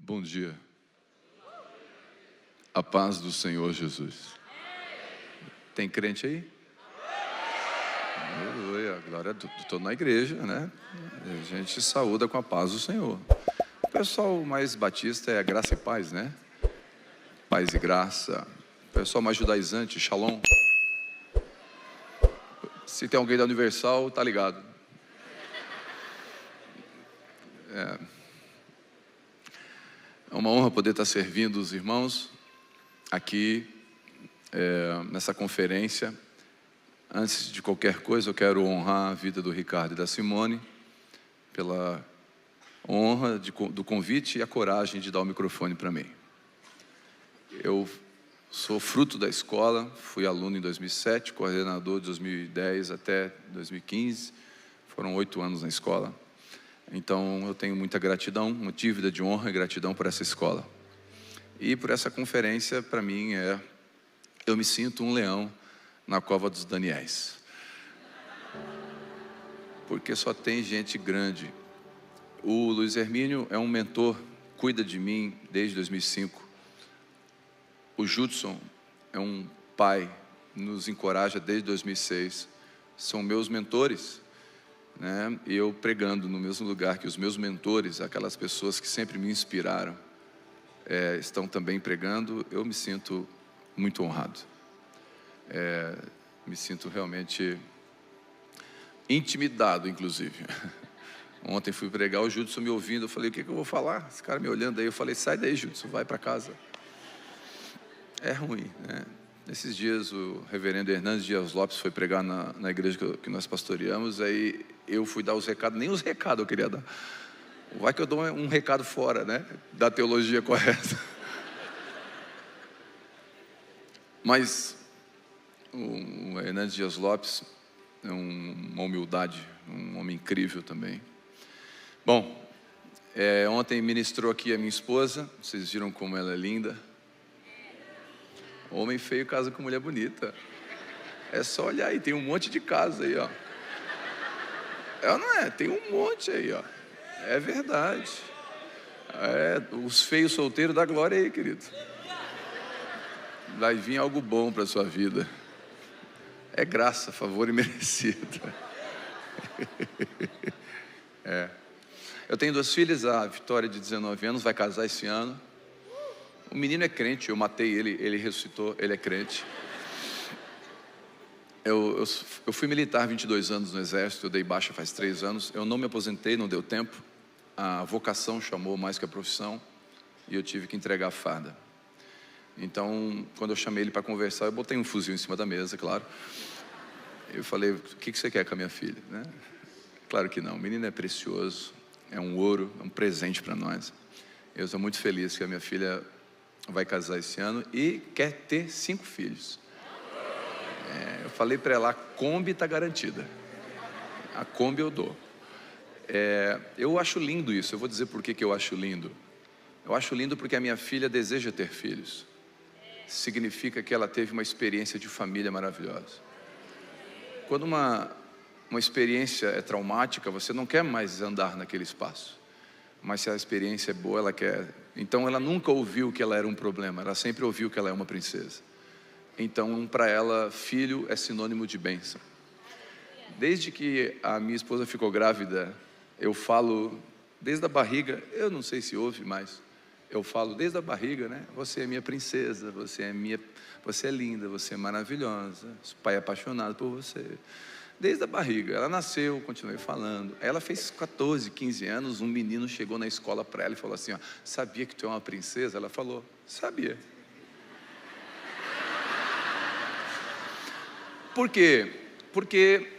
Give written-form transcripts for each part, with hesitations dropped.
Bom dia. A paz do Senhor Jesus. Tem crente aí? Aleluia, glória a Deus. Estou na igreja, né? A gente saúda com a paz do Senhor. O pessoal mais batista é a graça e paz, né? Paz e graça. O pessoal mais judaizante, shalom. Se tem alguém da Universal, tá ligado. É uma honra poder estar servindo os irmãos aqui nessa conferência. Antes de qualquer coisa, eu quero honrar a vida do Ricardo e da Simone pela honra do convite e a coragem de dar o microfone para mim. Eu sou fruto da escola, fui aluno em 2007, coordenador de 2010 até 2015, foram 8 anos na escola. Então eu tenho muita gratidão, uma dívida de honra e gratidão por essa escola. E por essa conferência, para mim, eu me sinto um leão na cova dos Daniéis. Porque só tem gente grande. O Luiz Hermínio é um mentor, cuida de mim desde 2005. O Judson é um pai, nos encoraja desde 2006. São meus mentores, né? E eu pregando no mesmo lugar que os meus mentores, aquelas pessoas que sempre me inspiraram, estão também pregando. Eu me sinto muito honrado. Me sinto realmente intimidado, inclusive. Ontem fui pregar, o Judson me ouvindo, eu falei, o que eu vou falar? Esse cara me olhando aí, eu falei, sai daí, Judson, vai para casa. É ruim, né? Nesses dias o reverendo Hernandes Dias Lopes foi pregar na igreja que nós pastoreamos, aí eu fui dar os recados, nem os recados eu queria dar. Vai que eu dou um recado fora, né? Da teologia correta. Mas o Hernandes Dias Lopes é uma humildade, um homem incrível também. Bom, ontem ministrou aqui a minha esposa, vocês viram como ela é linda. Homem feio casa com mulher bonita. É só olhar aí, tem um monte de casa aí, ó. É ou não é? Tem um monte aí, ó. É verdade. Os feios solteiros dá glória aí, querido. Vai vir algo bom para a sua vida. É graça, favor e merecido. Eu tenho 2 filhas, a Vitória de 19 anos, vai casar esse ano. O menino é crente, eu matei ele, ele ressuscitou, ele é crente. Eu fui militar 22 anos no exército, eu dei baixa faz 3 anos. Eu não me aposentei, não deu tempo. A vocação chamou mais que a profissão e eu tive que entregar a farda. Então, quando eu chamei ele para conversar, eu botei um fuzil em cima da mesa, claro. Eu falei, o que você quer com a minha filha? Né? Claro que não, o menino é precioso, é um ouro, é um presente para nós. Eu estou muito feliz que a minha filha vai casar esse ano e quer ter 5 filhos. Eu falei para ela, a Kombi está garantida. A Kombi eu dou. Eu acho lindo isso, eu vou dizer por que eu acho lindo. Eu acho lindo porque a minha filha deseja ter filhos. Significa que ela teve uma experiência de família maravilhosa. Quando uma experiência é traumática, você não quer mais andar naquele espaço. Mas se a experiência é boa, ela quer. Então ela nunca ouviu que ela era um problema, ela sempre ouviu que ela é uma princesa. Então para ela, filho é sinônimo de bênção. Desde que a minha esposa ficou grávida, eu falo desde a barriga, eu não sei se ouve, mas eu falo desde a barriga, né? Você é minha princesa, você é linda, você é maravilhosa, o pai é apaixonado por você. Desde a barriga, ela nasceu, continuei falando. Ela fez 14, 15 anos, um menino chegou na escola para ela e falou assim, ó, sabia que tu é uma princesa? Ela falou, sabia. Por quê? Porque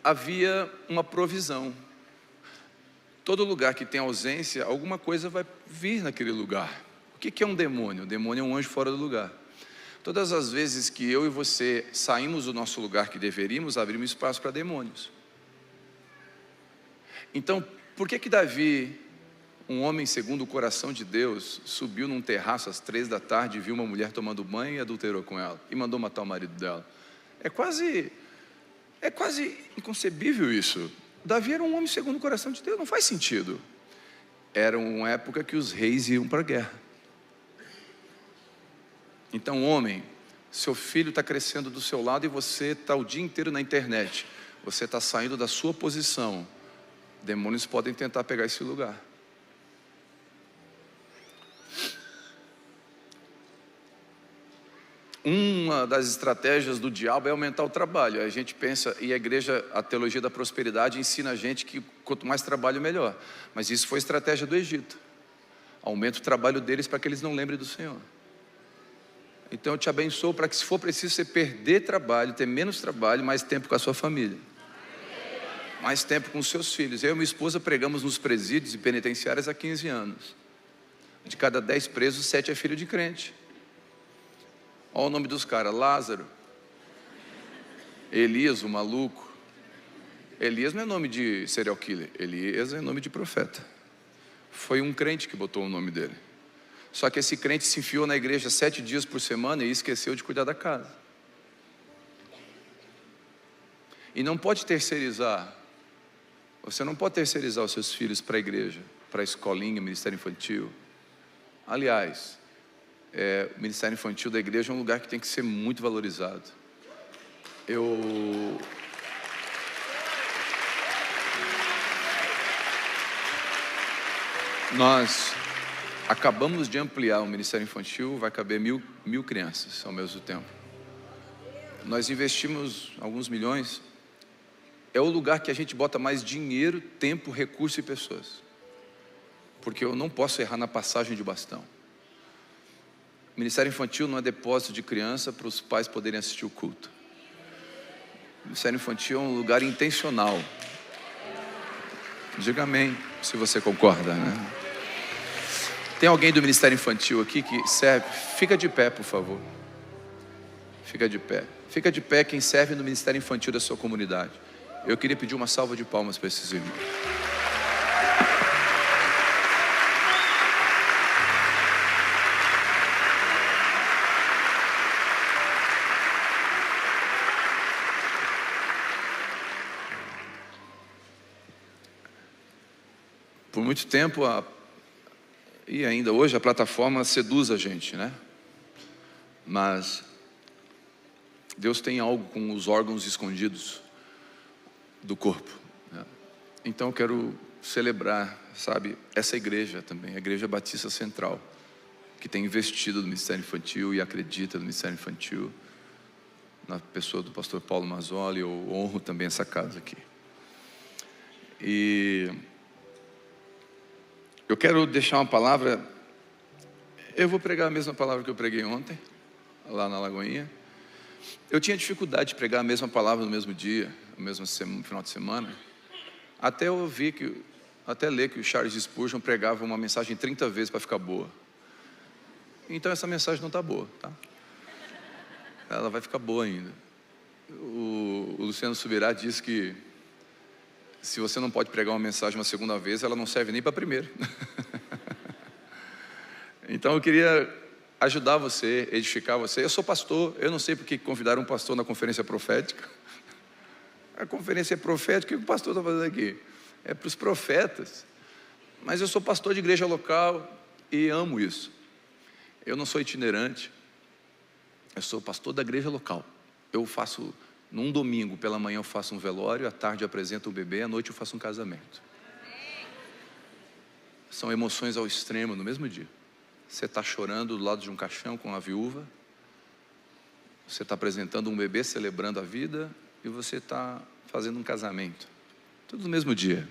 havia uma provisão. Todo lugar que tem ausência, alguma coisa vai vir naquele lugar. O que é um demônio? O demônio é um anjo fora do lugar. Todas as vezes que eu e você saímos do nosso lugar que deveríamos, abrimos espaço para demônios. Então, por que Davi, um homem segundo o coração de Deus, subiu num terraço às 3 da tarde, viu uma mulher tomando banho e adulterou com ela, e mandou matar o marido dela? É quase inconcebível isso. Davi era um homem segundo o coração de Deus, não faz sentido. era uma época que os reis iam para a guerra. Então, homem, seu filho está crescendo do seu lado e você está o dia inteiro na internet. Você está saindo da sua posição. Demônios podem tentar pegar esse lugar. Uma das estratégias do diabo é aumentar o trabalho. A gente pensa, e a igreja, a teologia da prosperidade ensina a gente que quanto mais trabalho, melhor. Mas isso foi estratégia do Egito. Aumenta o trabalho deles para que eles não lembrem do Senhor. Então eu te abençoo para que, se for preciso você perder trabalho, ter menos trabalho, mais tempo com a sua família. Mais tempo com os seus filhos. Eu e minha esposa pregamos nos presídios e penitenciárias há 15 anos. De cada 10 presos, 7 é filho de crente. Olha o nome dos caras: Lázaro, Elias, o maluco. Elias não é nome de serial killer, Elias é nome de profeta. Foi um crente que botou o nome dele. Só que esse crente se enfiou na igreja 7 dias por semana e esqueceu de cuidar da casa. E não pode terceirizar. Você não pode terceirizar os seus filhos para a igreja, para a escolinha, ministério infantil. Aliás, o ministério infantil da igreja é um lugar que tem que ser muito valorizado. Nós acabamos de ampliar o ministério infantil, vai caber mil crianças ao mesmo tempo. Nós investimos alguns milhões. É o lugar que a gente bota mais dinheiro, tempo, recurso e pessoas. Porque eu não posso errar na passagem de bastão. O ministério infantil não é depósito de criança para os pais poderem assistir o culto. O ministério infantil é um lugar intencional. Diga amém, se você concorda, né? Tem alguém do ministério infantil aqui que serve? Fica de pé, por favor. Fica de pé. Fica de pé quem serve no ministério infantil da sua comunidade. Eu queria pedir uma salva de palmas para esses irmãos. Por muito tempo, e ainda hoje, a plataforma seduz a gente, né? Mas Deus tem algo com os órgãos escondidos do corpo, né? Então eu quero celebrar, sabe, essa igreja também, a Igreja Batista Central, que tem investido no ministério infantil e acredita no ministério infantil, na pessoa do pastor Paulo Mazzoli. Eu honro também essa casa aqui. E eu quero deixar uma palavra. Eu vou pregar a mesma palavra que eu preguei ontem, lá na Lagoinha. Eu tinha dificuldade de pregar a mesma palavra no mesmo dia, no mesmo final de semana, até ler que o Charles Spurgeon pregava uma mensagem 30 vezes para ficar boa. Então essa mensagem não está boa, tá? Ela vai ficar boa ainda. O Luciano Subirá diz que se você não pode pregar uma mensagem uma segunda vez, ela não serve nem para a primeira. Então eu queria ajudar você, edificar você. Eu sou pastor, eu não sei porque convidaram um pastor na conferência profética. A conferência é profética, o que o pastor está fazendo aqui? É para os profetas. Mas eu sou pastor de igreja local e amo isso. Eu não sou itinerante, eu sou pastor da igreja local. Eu faço, num domingo pela manhã eu faço um velório, à tarde eu apresento um bebê, à noite eu faço um casamento. São emoções ao extremo no mesmo dia. Você está chorando do lado de um caixão com a viúva, você está apresentando um bebê, celebrando a vida, e você está fazendo um casamento, tudo no mesmo dia.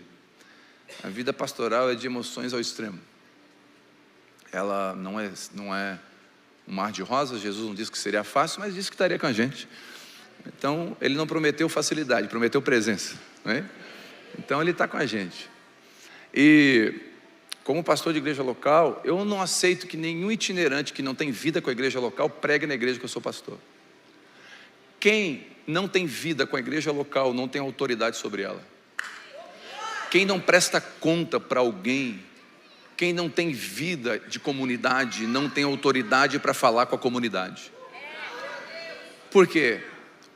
A vida pastoral é de emoções ao extremo. Ela não é um mar de rosas. Jesus não disse que seria fácil, mas disse que estaria com a gente. Então ele não prometeu facilidade, prometeu presença, né? Então ele está com a gente. E como pastor de igreja local, eu não aceito que nenhum itinerante que não tem vida com a igreja local pregue na igreja que eu sou pastor. Quem não tem vida com a igreja local não tem autoridade sobre ela. Quem não presta conta para alguém, quem não tem vida de comunidade, não tem autoridade para falar com a comunidade. Por quê?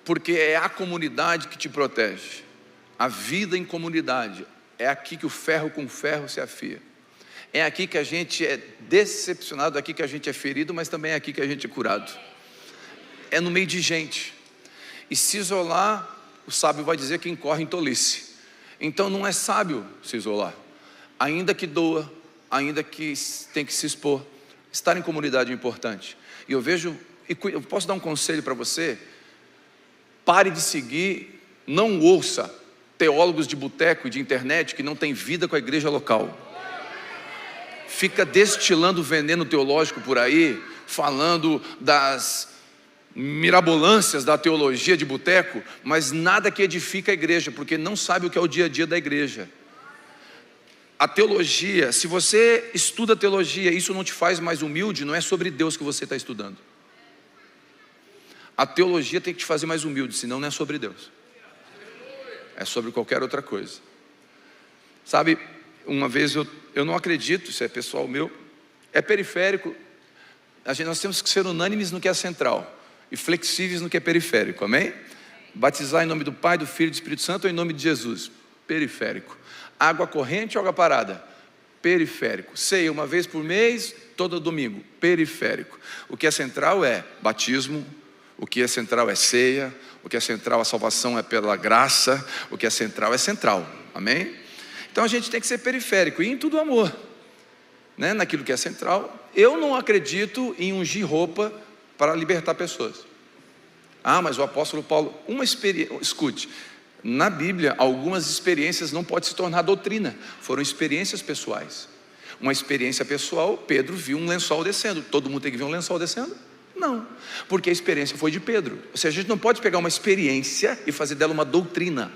Porque é a comunidade que te protege. A vida em comunidade é aqui que o ferro com ferro se afia. É aqui que a gente é decepcionado, é aqui que a gente é ferido, mas também é aqui que a gente é curado. É no meio de gente. E se isolar, o sábio vai dizer que incorre em tolice. Então não é sábio se isolar. Ainda que doa, ainda que tem que se expor, estar em comunidade é importante. E eu vejo, e eu posso dar um conselho para você: pare de seguir, não ouça teólogos de boteco e de internet que não têm vida com a igreja local. Fica destilando veneno teológico por aí, falando das mirabolâncias da teologia de boteco, mas nada que edifica a igreja, porque não sabe o que é o dia a dia da igreja. A teologia, se você estuda teologia, isso não te faz mais humilde, não é sobre Deus que você está estudando. A teologia tem que te fazer mais humilde, senão não é sobre Deus. É sobre qualquer outra coisa. Sabe, uma vez eu não acredito, isso é pessoal meu, é periférico. Nós temos que ser unânimes no que é central e flexíveis no que é periférico, amém? Batizar em nome do Pai, do Filho e do Espírito Santo ou em nome de Jesus? Periférico. Água corrente ou água parada? Periférico. Ceia uma vez por mês, todo domingo? Periférico. O que é central é batismo, o que é central é ceia, o que é central a salvação é pela graça, o que é central, amém? Então a gente tem que ser periférico e em tudo amor, né? Naquilo que é central. Eu não acredito em ungir roupa para libertar pessoas. Mas o apóstolo Paulo, escute, na Bíblia algumas experiências não podem se tornar doutrina, foram experiências pessoais. Uma experiência pessoal, Pedro viu um lençol descendo. Todo mundo tem que ver um lençol descendo? Não, porque a experiência foi de Pedro. Ou seja, a gente não pode pegar uma experiência e fazer dela uma doutrina.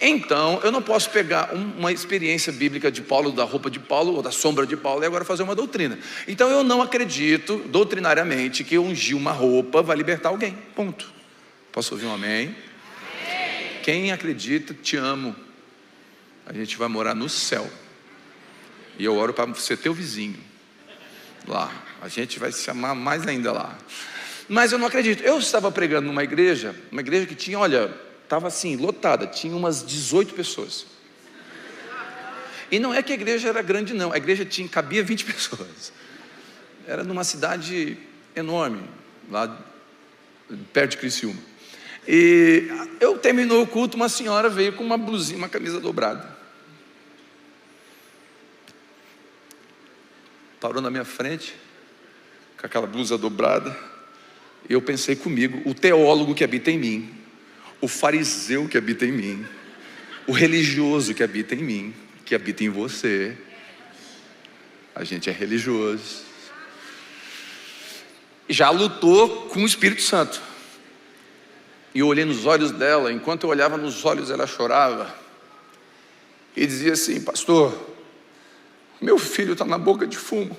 Então, eu não posso pegar uma experiência bíblica de Paulo, da roupa de Paulo, ou da sombra de Paulo, e agora fazer uma doutrina. Então, eu não acredito, doutrinariamente, que ungir uma roupa vai libertar alguém, ponto. Posso ouvir um amém? Amém. Quem acredita, te amo. A gente vai morar no céu. E eu oro para você ter o vizinho lá. A gente vai se amar mais ainda lá. Mas eu não acredito. Eu estava pregando numa igreja que tinha, estava assim, lotada, tinha umas 18 pessoas. E não é que a igreja era grande não, a igreja cabia 20 pessoas. Era numa cidade enorme, lá perto de Criciúma. E eu terminou o culto, uma senhora veio com uma blusinha, uma camisa dobrada. Parou na minha frente, com aquela blusa dobrada. E eu pensei comigo, o teólogo que habita em mim, o fariseu que habita em mim, o religioso que habita em mim, que habita em você. A gente é religioso. Já lutou com o Espírito Santo. E eu olhei nos olhos dela, enquanto eu olhava nos olhos ela chorava. E dizia assim: pastor, meu filho está na boca de fumo.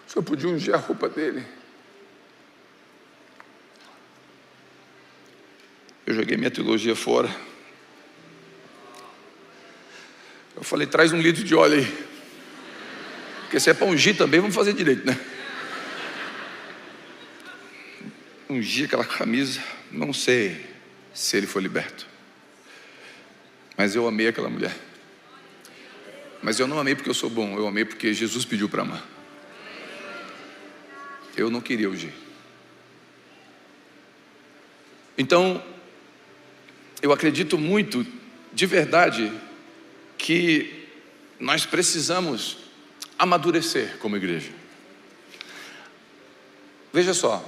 O senhor podia ungir a roupa dele? Eu joguei minha teologia fora. Eu falei: traz um litro de óleo aí. Porque se é para ungir também, vamos fazer direito, né? Ungir aquela camisa, não sei se ele foi liberto. Mas eu amei aquela mulher. Mas eu não amei porque eu sou bom, eu amei porque Jesus pediu para amar. Eu não queria ungir. Então, eu acredito muito, de verdade, que nós precisamos amadurecer como igreja. Veja só,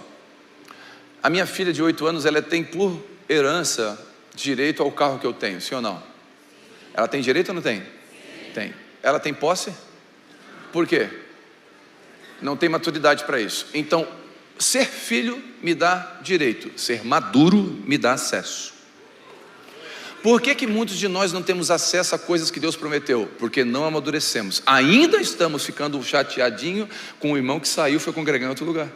a minha filha de 8 anos, ela tem por herança direito ao carro que eu tenho, sim ou não? Ela tem direito ou não tem? Tem. Ela tem posse? Por quê? Não tem maturidade para isso. Então, ser filho me dá direito, ser maduro me dá acesso. Por que muitos de nós não temos acesso a coisas que Deus prometeu? Porque não amadurecemos. Ainda estamos ficando chateadinho com o irmão que saiu e foi congregar em outro lugar.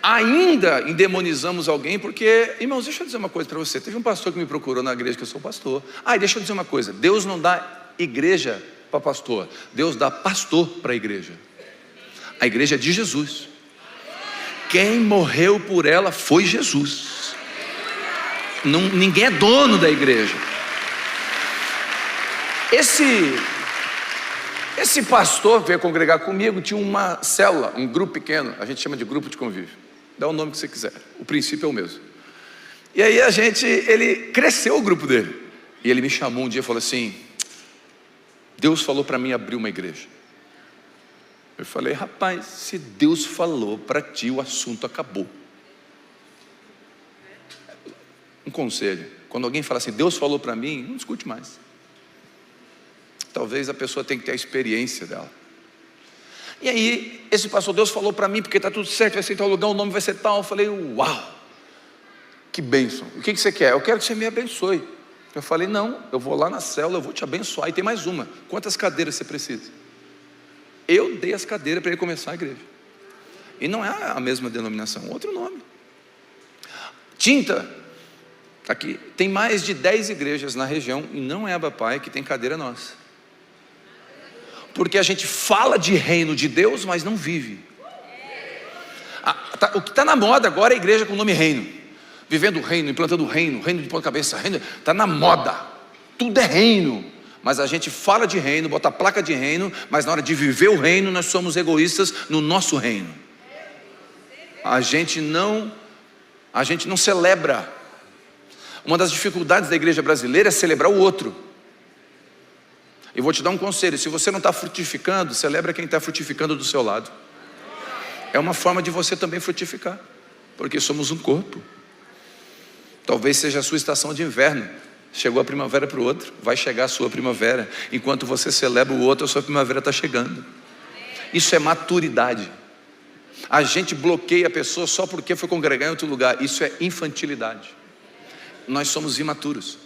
Ainda endemonizamos alguém porque, irmãos, deixa eu dizer uma coisa para você. Teve um pastor que me procurou na igreja, que eu sou pastor. Deixa eu dizer uma coisa. Deus não dá igreja para pastor. Deus dá pastor para a igreja. A igreja é de Jesus. Quem morreu por ela foi Jesus. Ninguém é dono da igreja. Esse pastor veio congregar comigo, tinha uma célula, um grupo pequeno, a gente chama de grupo de convívio. Dá o nome que você quiser, o princípio é o mesmo. E aí ele cresceu o grupo dele. E ele me chamou um dia e falou assim: Deus falou para mim abrir uma igreja. Eu falei: rapaz, se Deus falou para ti, o assunto acabou. Um conselho: quando alguém fala assim, Deus falou para mim, não discute mais. Talvez a pessoa tenha que ter a experiência dela. E aí, esse pastor: Deus falou para mim, porque está tudo certo, vai ser em tal lugar, o nome vai ser tal. Eu falei: uau, que bênção. O que você quer? Eu quero que você me abençoe. Eu falei: não, eu vou lá na célula, eu vou te abençoar. E tem mais uma: quantas cadeiras você precisa? Eu dei as cadeiras para ele começar a igreja. E não é a mesma denominação, outro nome. Tinta, aqui, tem mais de 10 igrejas na região, e não é a Abapai que tem cadeira nossa. Porque a gente fala de reino de Deus, mas não vive. O que está na moda agora é a igreja com o nome reino. Vivendo o reino, implantando o reino de ponta cabeça, reino, está na moda. Tudo é reino. Mas a gente fala de reino, bota a placa de reino, mas na hora de viver o reino, nós somos egoístas no nosso reino. A gente não celebra. Uma das dificuldades da igreja brasileira é celebrar o outro. E vou te dar um conselho: se você não está frutificando, celebra quem está frutificando do seu lado. É uma forma de você também frutificar, porque somos um corpo. Talvez seja a sua estação de inverno. Chegou a primavera para o outro, vai chegar a sua primavera. Enquanto você celebra o outro, a sua primavera está chegando. Isso é maturidade. A gente bloqueia a pessoa só porque foi congregar em outro lugar. Isso é infantilidade. Nós somos imaturos.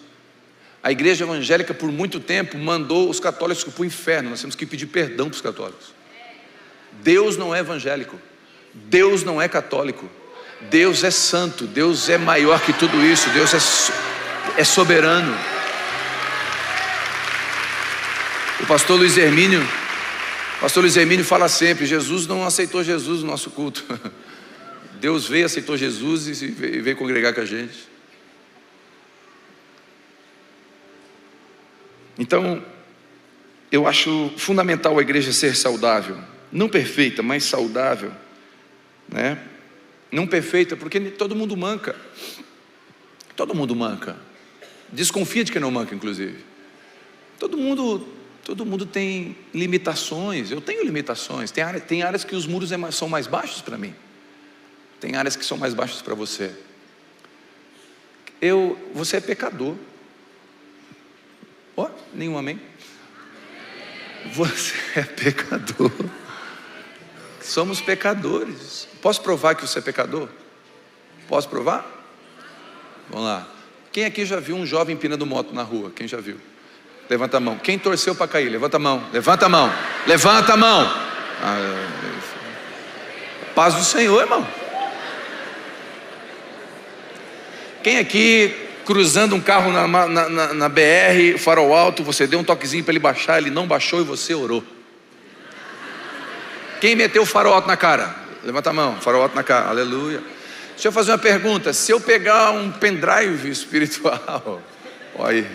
A igreja evangélica por muito tempo mandou os católicos para o inferno. Nós temos que pedir perdão para os católicos. Deus não é evangélico, Deus não é católico, Deus é santo, Deus é maior que tudo isso, Deus é soberano. O pastor Luiz Hermínio fala sempre: Jesus não aceitou Jesus no nosso culto. Deus veio, aceitou Jesus e veio congregar com a gente. Então, eu acho fundamental a igreja ser saudável. Não perfeita, mas saudável, né? Não perfeita, porque todo mundo manca. Todo mundo manca. Desconfia de quem não manca, inclusive. Todo mundo tem limitações. Eu tenho limitações. Tem áreas que os muros são mais baixos para mim. Tem áreas que são mais baixas para você. Você é pecador. Nenhum amém? Você é pecador. Somos pecadores. Posso provar que você é pecador? Posso provar? Vamos lá. Quem aqui já viu um jovem empinando moto na rua? Quem já viu? Levanta a mão. Quem torceu para cair? Levanta a mão. Levanta a mão. Levanta a mão. Paz do Senhor, irmão. Quem aqui cruzando um carro na BR, farol alto, você deu um toquezinho para ele baixar, ele não baixou e você orou? Quem meteu o farol alto na cara? Levanta a mão. Farol alto na cara. Aleluia. Deixa eu fazer uma pergunta: se eu pegar um pendrive espiritual, olha aí,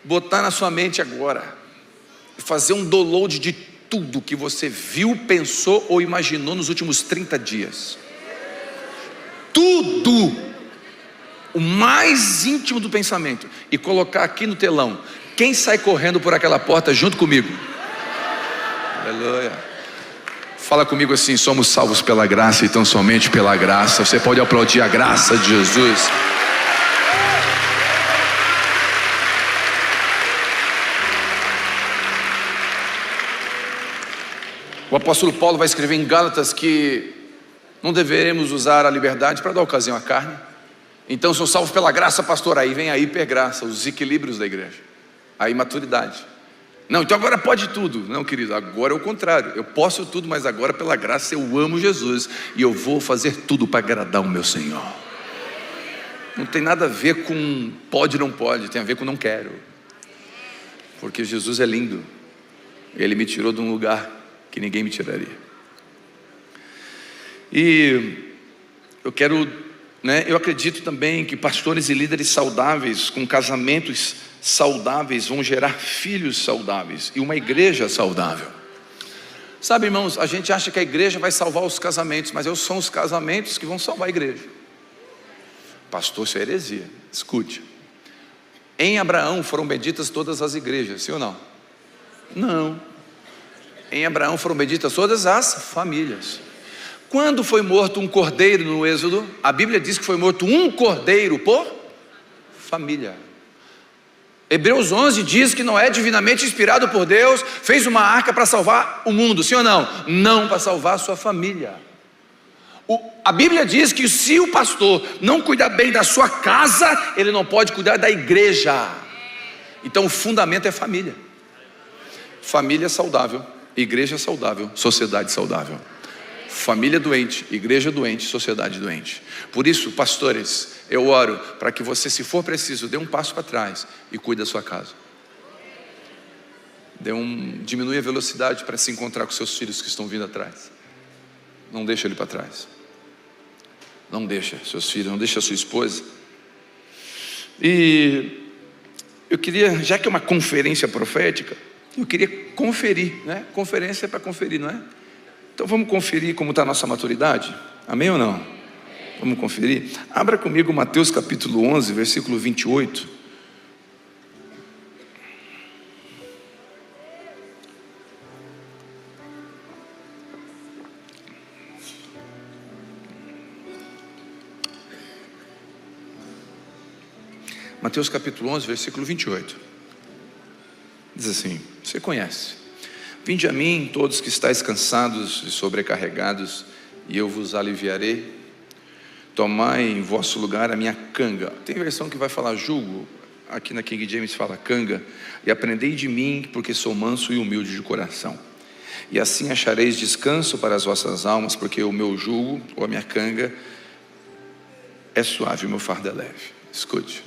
botar na sua mente agora, fazer um download de tudo que você viu, pensou ou imaginou nos últimos 30 dias, tudo, o mais íntimo do pensamento, e colocar aqui no telão. Quem sai correndo por aquela porta junto comigo? Aleluia. Fala comigo assim: somos salvos pela graça e tão somente pela graça. Você pode aplaudir a graça de Jesus. O apóstolo Paulo vai escrever em Gálatas que não deveremos usar a liberdade para dar ocasião à carne. Então, sou salvo pela graça, pastor. Aí vem a hipergraça, os equilíbrios da igreja, a imaturidade. Não, então agora pode tudo. Não, querido, agora é o contrário. Eu posso tudo, mas agora pela graça eu amo Jesus e eu vou fazer tudo para agradar o meu Senhor. Não tem nada a ver com pode ou não pode, tem a ver com não quero. Porque Jesus é lindo. Ele me tirou de um lugar que ninguém me tiraria. E eu quero né? Eu acredito também que pastores e líderes saudáveis, com casamentos saudáveis, vão gerar filhos saudáveis e uma igreja saudável. Sabe, irmãos, a gente acha que a igreja vai salvar os casamentos, mas são os casamentos que vão salvar a igreja. Pastor, isso é heresia. Escute. Em Abraão foram benditas todas as igrejas, sim ou não? Não. Em Abraão foram benditas todas as famílias. Quando foi morto um cordeiro no Êxodo, a Bíblia diz que foi morto um cordeiro por família. Hebreus 11 diz que Noé, divinamente inspirado por Deus, fez uma arca para salvar o mundo, sim ou não? Não para salvar a sua família. A Bíblia diz que se o pastor não cuidar bem da sua casa, ele não pode cuidar da igreja. Então o fundamento é família. Família saudável, igreja saudável, sociedade saudável. Família doente, igreja doente, sociedade doente. Por isso, pastores, eu oro para que você, se for preciso, dê um passo para trás e cuide da sua casa. Diminui a velocidade para se encontrar com seus filhos que estão vindo atrás. Não deixa ele para trás. Não deixa seus filhos, não deixa a sua esposa. E eu queria, já que é uma conferência profética, eu queria conferir, né? Conferência é para conferir, não é? Então vamos conferir como está a nossa maturidade? Amém ou não? Vamos conferir? Abra comigo Mateus capítulo 11, versículo 28. Mateus capítulo 11, versículo 28. Diz assim, você conhece: vinde a mim todos que estáis cansados e sobrecarregados, e eu vos aliviarei. Tomai em vosso lugar a minha canga. Tem versão que vai falar jugo, aqui na King James fala canga. E aprendei de mim, porque sou manso e humilde de coração, e assim achareis descanso para as vossas almas, porque o meu jugo, ou a minha canga, é suave, o meu fardo é leve. Escute.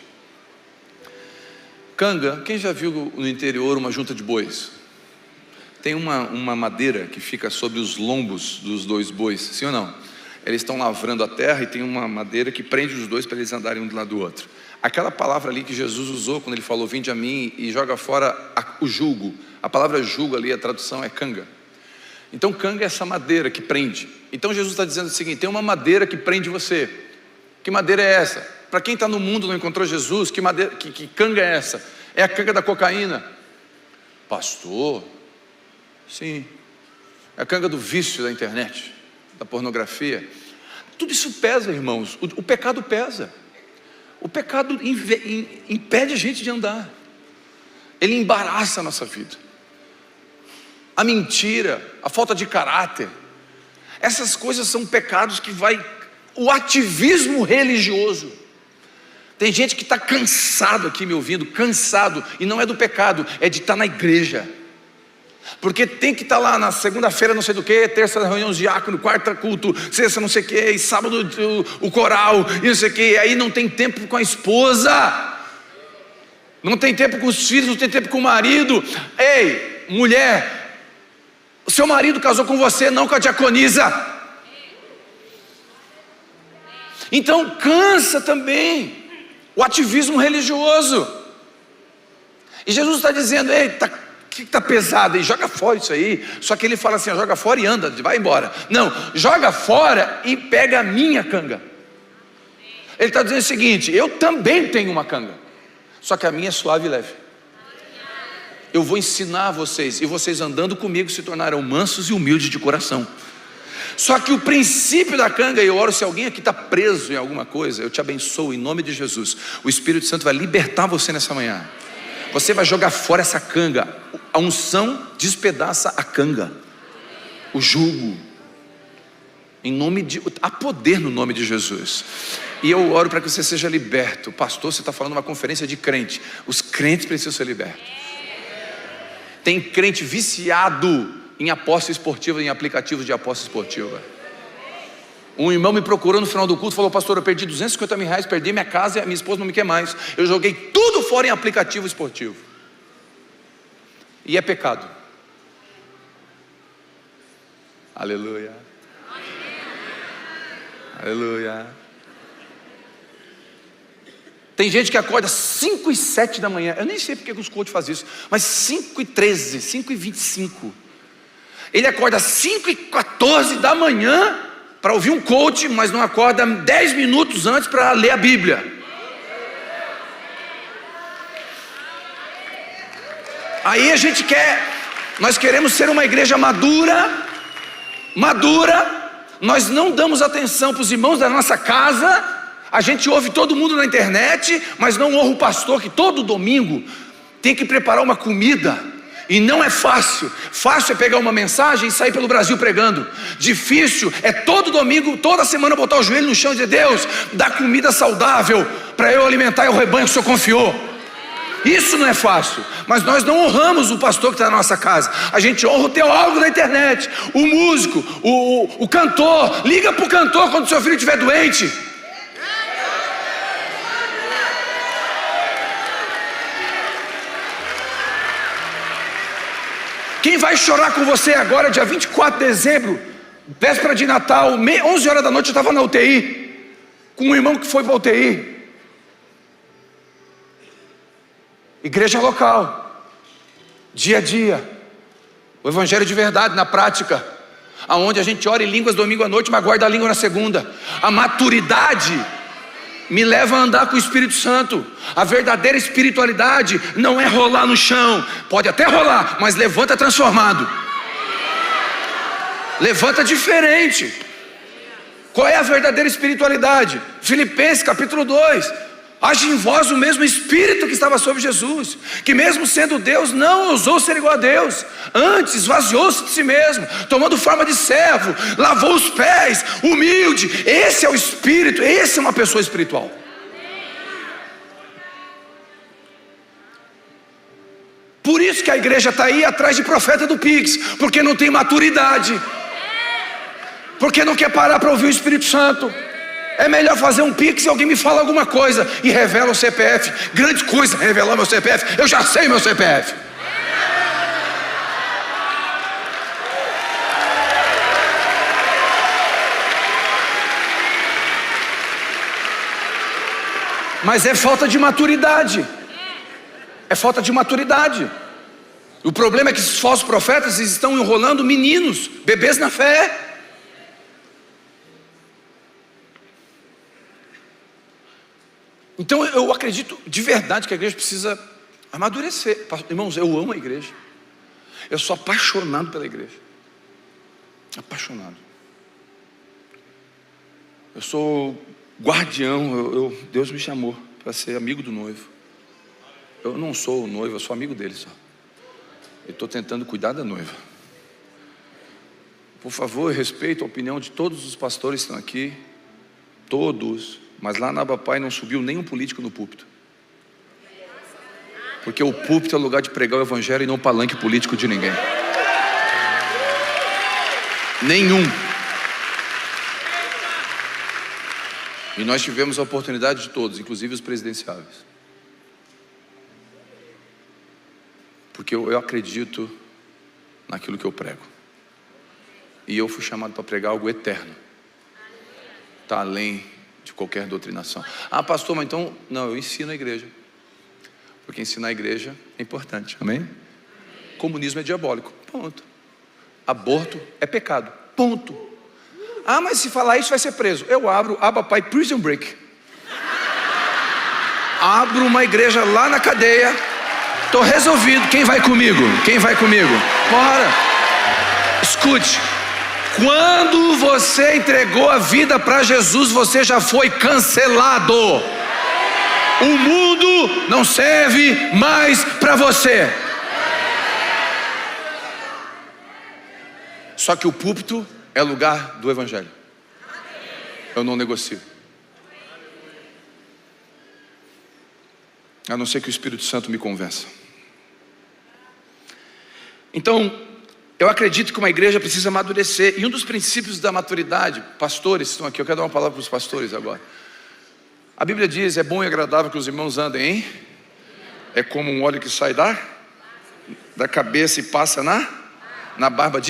Canga, quem já viu no interior uma junta de bois? Tem uma madeira que fica sobre os lombos dos dois bois, sim ou não? Eles estão lavrando a terra e tem uma madeira que prende os dois para eles andarem um do lado do outro. Aquela palavra ali que Jesus usou quando ele falou, vinde a mim e joga fora o jugo. A palavra jugo ali, a tradução é canga. Então canga é essa madeira que prende. Então Jesus está dizendo o seguinte, tem uma madeira que prende você. Que madeira é essa? Para quem está no mundo e não encontrou Jesus, que canga é essa? É a canga da cocaína. Pastor? Sim. É a canga do vício da internet, da pornografia. Tudo isso pesa, irmãos. O pecado pesa. O pecado impede a gente de andar. Ele embaraça a nossa vida. A mentira, a falta de caráter, essas coisas são pecados que o ativismo religioso. Tem gente que está cansado aqui me ouvindo, cansado, e não é do pecado, é de estar na igreja. Porque tem que estar lá na segunda-feira não sei do que, terça reunião de diácono, quarta culto, sexta não sei o que, e sábado o coral, e não sei o que, e aí não tem tempo com a esposa, não tem tempo com os filhos, não tem tempo com o marido. Ei, mulher, o seu marido casou com você, não com a diaconisa. Então cansa também o ativismo religioso. E Jesus está dizendo, ei, que está pesado aí, joga fora isso aí. Só que ele fala assim, joga fora e anda, vai embora. Não, joga fora e pega a minha canga. Ele está dizendo o seguinte, eu também tenho uma canga, só que a minha é suave e leve. Eu vou ensinar vocês, e vocês andando comigo se tornarão mansos e humildes de coração. Só que o princípio da canga, e eu oro, se alguém aqui está preso em alguma coisa, eu te abençoo em nome de Jesus. O Espírito Santo vai libertar você nessa manhã. Você vai jogar fora essa canga. A unção despedaça a canga, o jugo. Há poder no nome de Jesus. E eu oro para que você seja liberto. Pastor, você está falando uma conferência de crente. Os crentes precisam ser libertos. Tem crente viciado em aposta esportiva, em aplicativos de aposta esportiva. Um irmão me procurou no final do culto, falou, pastor, eu perdi 250 mil reais, perdi minha casa e a minha esposa não me quer mais. Eu joguei tudo fora em aplicativo esportivo. E é pecado. Aleluia. Aleluia. Tem gente que acorda 5 e 7 da manhã. Eu nem sei porque os coaches fazem isso, mas 5 e 13, 5 e 25. Ele acorda 5 e 14 da manhã para ouvir um coach, mas não acorda 10 minutos antes para ler a Bíblia. Aí nós queremos ser uma igreja madura. Nós não damos atenção para os irmãos da nossa casa. A gente ouve todo mundo na internet, mas não ouve o pastor que todo domingo tem que preparar uma comida. E não é fácil. Fácil é pegar uma mensagem e sair pelo Brasil pregando. Difícil é todo domingo, toda semana botar o joelho no chão e dizer: Deus, dá comida saudável para eu alimentar o rebanho que o Senhor confiou. Isso não é fácil. Mas nós não honramos o pastor que está na nossa casa. A gente honra o teólogo da internet, o músico, o cantor. Liga para o cantor quando seu filho estiver doente. Quem vai chorar com você agora, dia 24 de dezembro, véspera de Natal, 11 horas da noite, eu estava na UTI, com um irmão que foi para a UTI. Igreja local, dia a dia, o evangelho de verdade, na prática, aonde a gente ora em línguas domingo à noite, mas guarda a língua na segunda. A maturidade me leva a andar com o Espírito Santo. A verdadeira espiritualidade não é rolar no chão. Pode até rolar, mas levanta transformado. Levanta diferente. Qual é a verdadeira espiritualidade? Filipenses capítulo 2. Age em vós o mesmo Espírito que estava sobre Jesus, que mesmo sendo Deus, não ousou ser igual a Deus. Antes esvaziou-se de si mesmo, tomando forma de servo, lavou os pés, humilde. Esse é o Espírito, esse é uma pessoa espiritual. Por isso que a igreja está aí atrás de profeta do Pix, porque não tem maturidade, porque não quer parar para ouvir o Espírito Santo. É melhor fazer um pix e alguém me fala alguma coisa e revela o CPF. Grande coisa revelar meu CPF. Eu já sei meu CPF. Mas é falta de maturidade. É falta de maturidade. O problema é que esses falsos profetas estão enrolando meninos, bebês na fé. Então eu acredito de verdade que a igreja precisa amadurecer. Irmãos, eu amo a igreja. Eu sou apaixonado pela igreja. Apaixonado. Eu sou guardião. Deus me chamou para ser amigo do noivo. Eu não sou o noivo, eu sou amigo dele só. Eu estou tentando cuidar da noiva. Por favor, respeito a opinião de todos os pastores que estão aqui. Todos. Mas lá na Abapai não subiu nenhum político no púlpito. Porque o púlpito é o lugar de pregar o evangelho e não o palanque político de ninguém. Nenhum. E nós tivemos a oportunidade de todos, inclusive os presidenciáveis. Porque eu acredito naquilo que eu prego. E eu fui chamado para pregar algo eterno. Está além de qualquer doutrinação. Ah, pastor, mas então... Não, eu ensino a igreja. Porque ensinar a igreja é importante, amém? Comunismo é diabólico, ponto. Aborto é pecado, ponto. Ah, mas se falar isso vai ser preso. Eu abro Abapai Prison Break. Abro uma igreja lá na cadeia. Estou resolvido. Quem vai comigo? Quem vai comigo? Bora. Escute. Quando você entregou a vida para Jesus, você já foi cancelado. O mundo não serve mais para você. Só que o púlpito é lugar do evangelho. Eu não negocio. A não ser que o Espírito Santo me convença. Então, eu acredito que uma igreja precisa amadurecer. E um dos princípios da maturidade, pastores estão aqui, eu quero dar uma palavra para os pastores agora. A Bíblia diz: é bom e agradável que os irmãos andem, hein? É como um óleo que sai da cabeça e passa na barba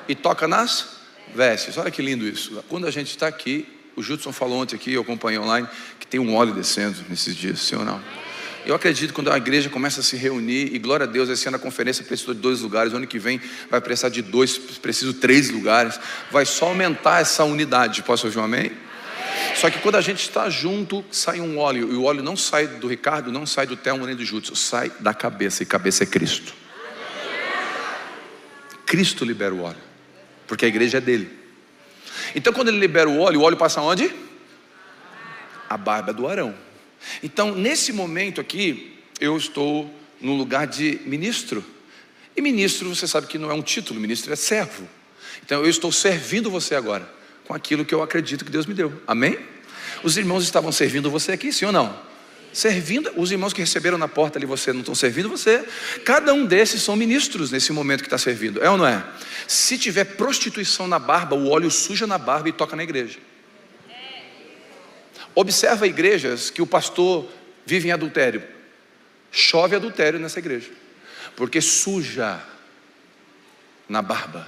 e toca nas vestes. Olha que lindo isso. Quando a gente está aqui, o Judson falou ontem aqui, eu acompanhei online, que tem um óleo descendo nesses dias, sim ou não? Eu acredito que quando a igreja começa a se reunir, e glória a Deus, esse ano a conferência precisou de 2 lugares, o ano que vem vai precisar de 2, preciso 3 lugares, vai só aumentar essa unidade, posso ouvir um amém? Só que quando a gente está junto, sai um óleo, e o óleo não sai do Ricardo, não sai do Telmo nem do Judson, sai da cabeça, e cabeça é Cristo. Cristo libera o óleo, porque a igreja é dele. Então quando ele libera o óleo passa onde? A barba do Arão. Então nesse momento aqui, eu estou no lugar de ministro. E ministro, você sabe que não é um título, ministro é servo. Então eu estou servindo você agora, com aquilo que eu acredito que Deus me deu, amém? Os irmãos estavam servindo você aqui, sim ou não? Servindo, os irmãos que receberam na porta ali, você não estão servindo você. Cada um desses são ministros nesse momento que está servindo, é ou não é? Se tiver prostituição na barba, o óleo suja na barba e toca na igreja. Observa igrejas que o pastor vive em adultério. Chove adultério nessa igreja, porque suja na barba.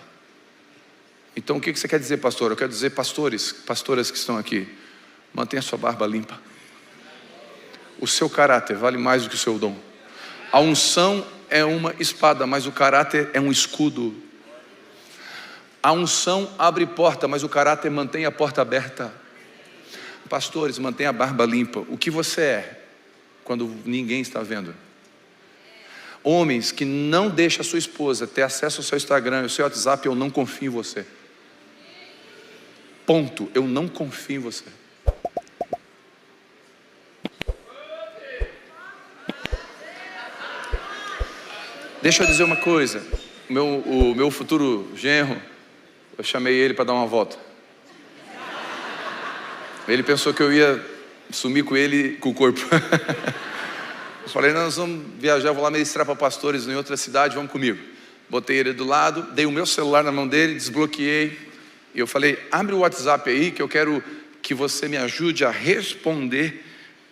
Então o que você quer dizer, pastor? Eu quero dizer, pastores, pastoras que estão aqui, mantenha a sua barba limpa. O seu caráter vale mais do que o seu dom. A unção é uma espada, mas o caráter é um escudo. A unção abre porta, mas o caráter mantém a porta aberta. Pastores, mantenha a barba limpa. O que você é quando ninguém está vendo? Homens que não deixam a sua esposa ter acesso ao seu Instagram, ao seu WhatsApp, eu não confio em você. Ponto, eu não confio em você. Deixa eu dizer uma coisa, o meu futuro genro, eu chamei ele para dar uma volta. Ele pensou que eu ia sumir com ele, com o corpo. Eu falei, nós vamos viajar, vou lá ministrar para pastores em outra cidade, vamos comigo. Botei ele do lado, dei o meu celular na mão dele, desbloqueei. E eu falei, abre o WhatsApp aí, que eu quero que você me ajude a responder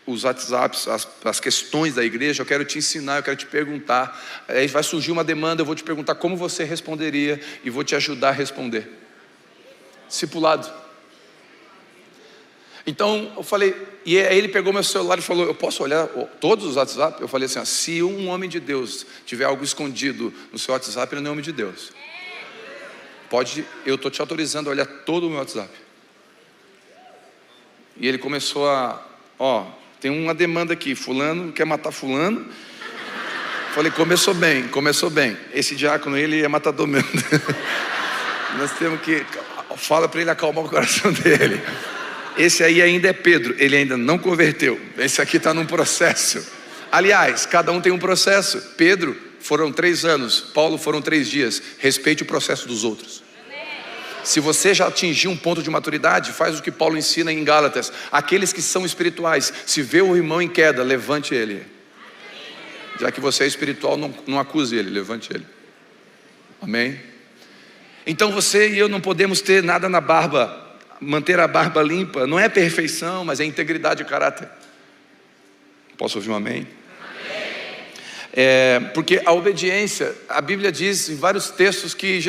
os WhatsApps, as questões da igreja. Eu quero te ensinar, eu quero te perguntar. Aí vai surgir uma demanda, eu vou te perguntar como você responderia e vou te ajudar a responder. Discipulado. Então eu falei, e aí ele pegou meu celular e falou, eu posso olhar todos os WhatsApp? Eu falei assim, se um homem de Deus tiver algo escondido no seu WhatsApp, ele não é homem de Deus. Pode, eu estou te autorizando a olhar todo o meu WhatsApp. E ele começou tem uma demanda aqui, fulano quer matar fulano. Falei, começou bem. Esse diácono, ele é matador mesmo. Nós temos que, fala para ele acalmar o coração dele. Esse aí ainda é Pedro, ele ainda não converteu. Esse aqui está num processo. Aliás, cada um tem um processo. Pedro, foram 3 anos. Paulo, foram 3 dias. Respeite o processo dos outros. Se você já atingiu um ponto de maturidade, faz o que Paulo ensina em Gálatas. Aqueles que são espirituais, se vê o irmão em queda, levante ele. Já que você é espiritual, não acuse ele, levante ele. Amém? Então você e eu não podemos ter nada na barba. Manter a barba limpa não é perfeição, mas é integridade e caráter. Posso ouvir um amém? Porque a obediência, a Bíblia diz em vários textos que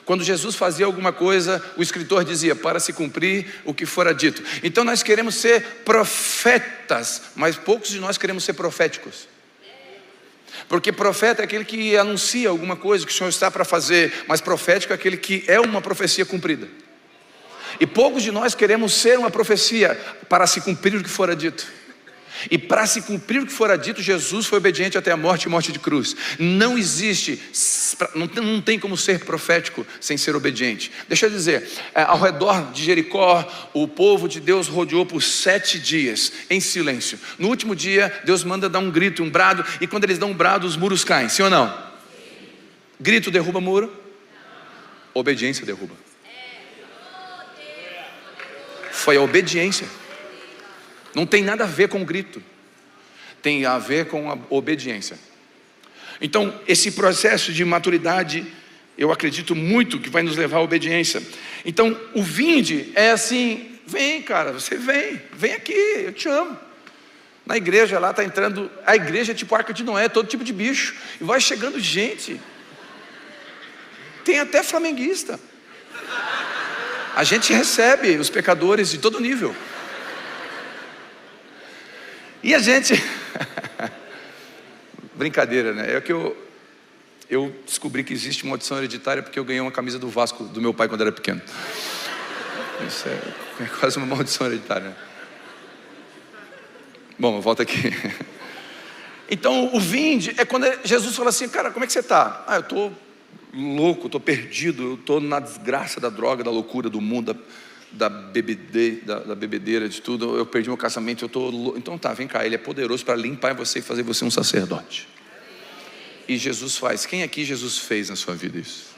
quando Jesus fazia alguma coisa, o escritor dizia, para se cumprir o que fora dito. Então nós queremos ser profetas, mas poucos de nós queremos ser proféticos. Porque profeta é aquele que anuncia alguma coisa que o Senhor está para fazer, mas profético é aquele que é uma profecia cumprida. E poucos de nós queremos ser uma profecia para se cumprir o que fora dito. E para se cumprir o que fora dito, Jesus foi obediente até a morte e morte de cruz. Não existe, não tem como ser profético sem ser obediente. Deixa eu dizer, ao redor de Jericó, o povo de Deus rodeou por 7 dias, em silêncio. No último dia, Deus manda dar um grito, um brado, e quando eles dão um brado, os muros caem, sim ou não? Sim. Grito derruba muro? Não. Obediência derruba. Foi a obediência. Não tem nada a ver com o grito, tem a ver com a obediência. Então esse processo de maturidade, eu acredito muito que vai nos levar à obediência. Então o vinde é assim, vem cara, você vem aqui, eu te amo. Na igreja lá está entrando, a igreja é tipo Arca de Noé, todo tipo de bicho, e vai chegando gente, tem até flamenguista. A gente recebe os pecadores de todo nível. E a gente... Brincadeira, né? É que eu descobri que existe maldição hereditária porque eu ganhei uma camisa do Vasco do meu pai quando era pequeno. Isso é quase uma maldição hereditária, né? Bom, eu volto aqui. Então, o vinde é quando Jesus fala assim: cara, como é que você está? Eu estou louco, estou perdido, eu estou na desgraça da droga, da loucura, do mundo, da bebedeira, de tudo. Eu perdi meu casamento, eu estou... Então tá, vem cá, Ele é poderoso para limpar você e fazer você um sacerdote. E Jesus faz. Quem aqui Jesus fez na sua vida isso?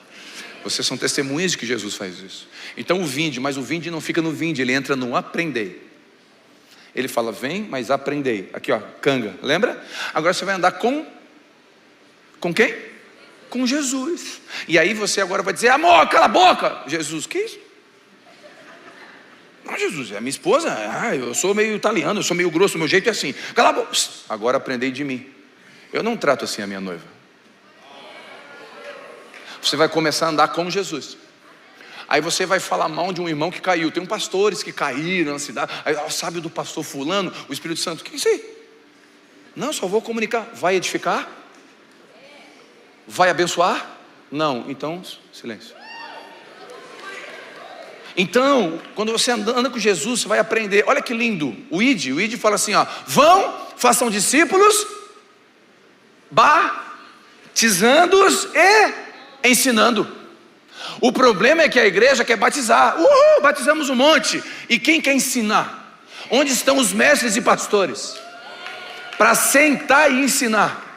Vocês são testemunhas de que Jesus faz isso. Então o vinde, mas o vinde não fica no vinde, ele entra no aprender. Ele fala: vem, mas aprendei. Aqui ó, canga, lembra? Agora você vai andar com quem? Com Jesus. E aí você agora vai dizer: amor, cala a boca. Jesus, que isso? Não, Jesus, é minha esposa. Eu sou meio italiano, eu sou meio grosso, meu jeito é assim. Cala a boca. Agora aprendei de mim. Eu não trato assim a minha noiva. Você vai começar a andar com Jesus. Aí você vai falar mal de um irmão que caiu. Tem pastores que caíram na cidade. Aí, sabe do pastor fulano? O Espírito Santo: o que é isso aí? Não, só vou comunicar. Vai edificar? Vai abençoar? Não, então silêncio. Então, quando você anda com Jesus, você vai aprender. Olha que lindo, o ID fala assim, ó: vão, façam discípulos, batizando-os e ensinando. O problema é que a igreja quer batizar. Batizamos um monte. E quem quer ensinar? Onde estão os mestres e pastores? Para sentar e ensinar.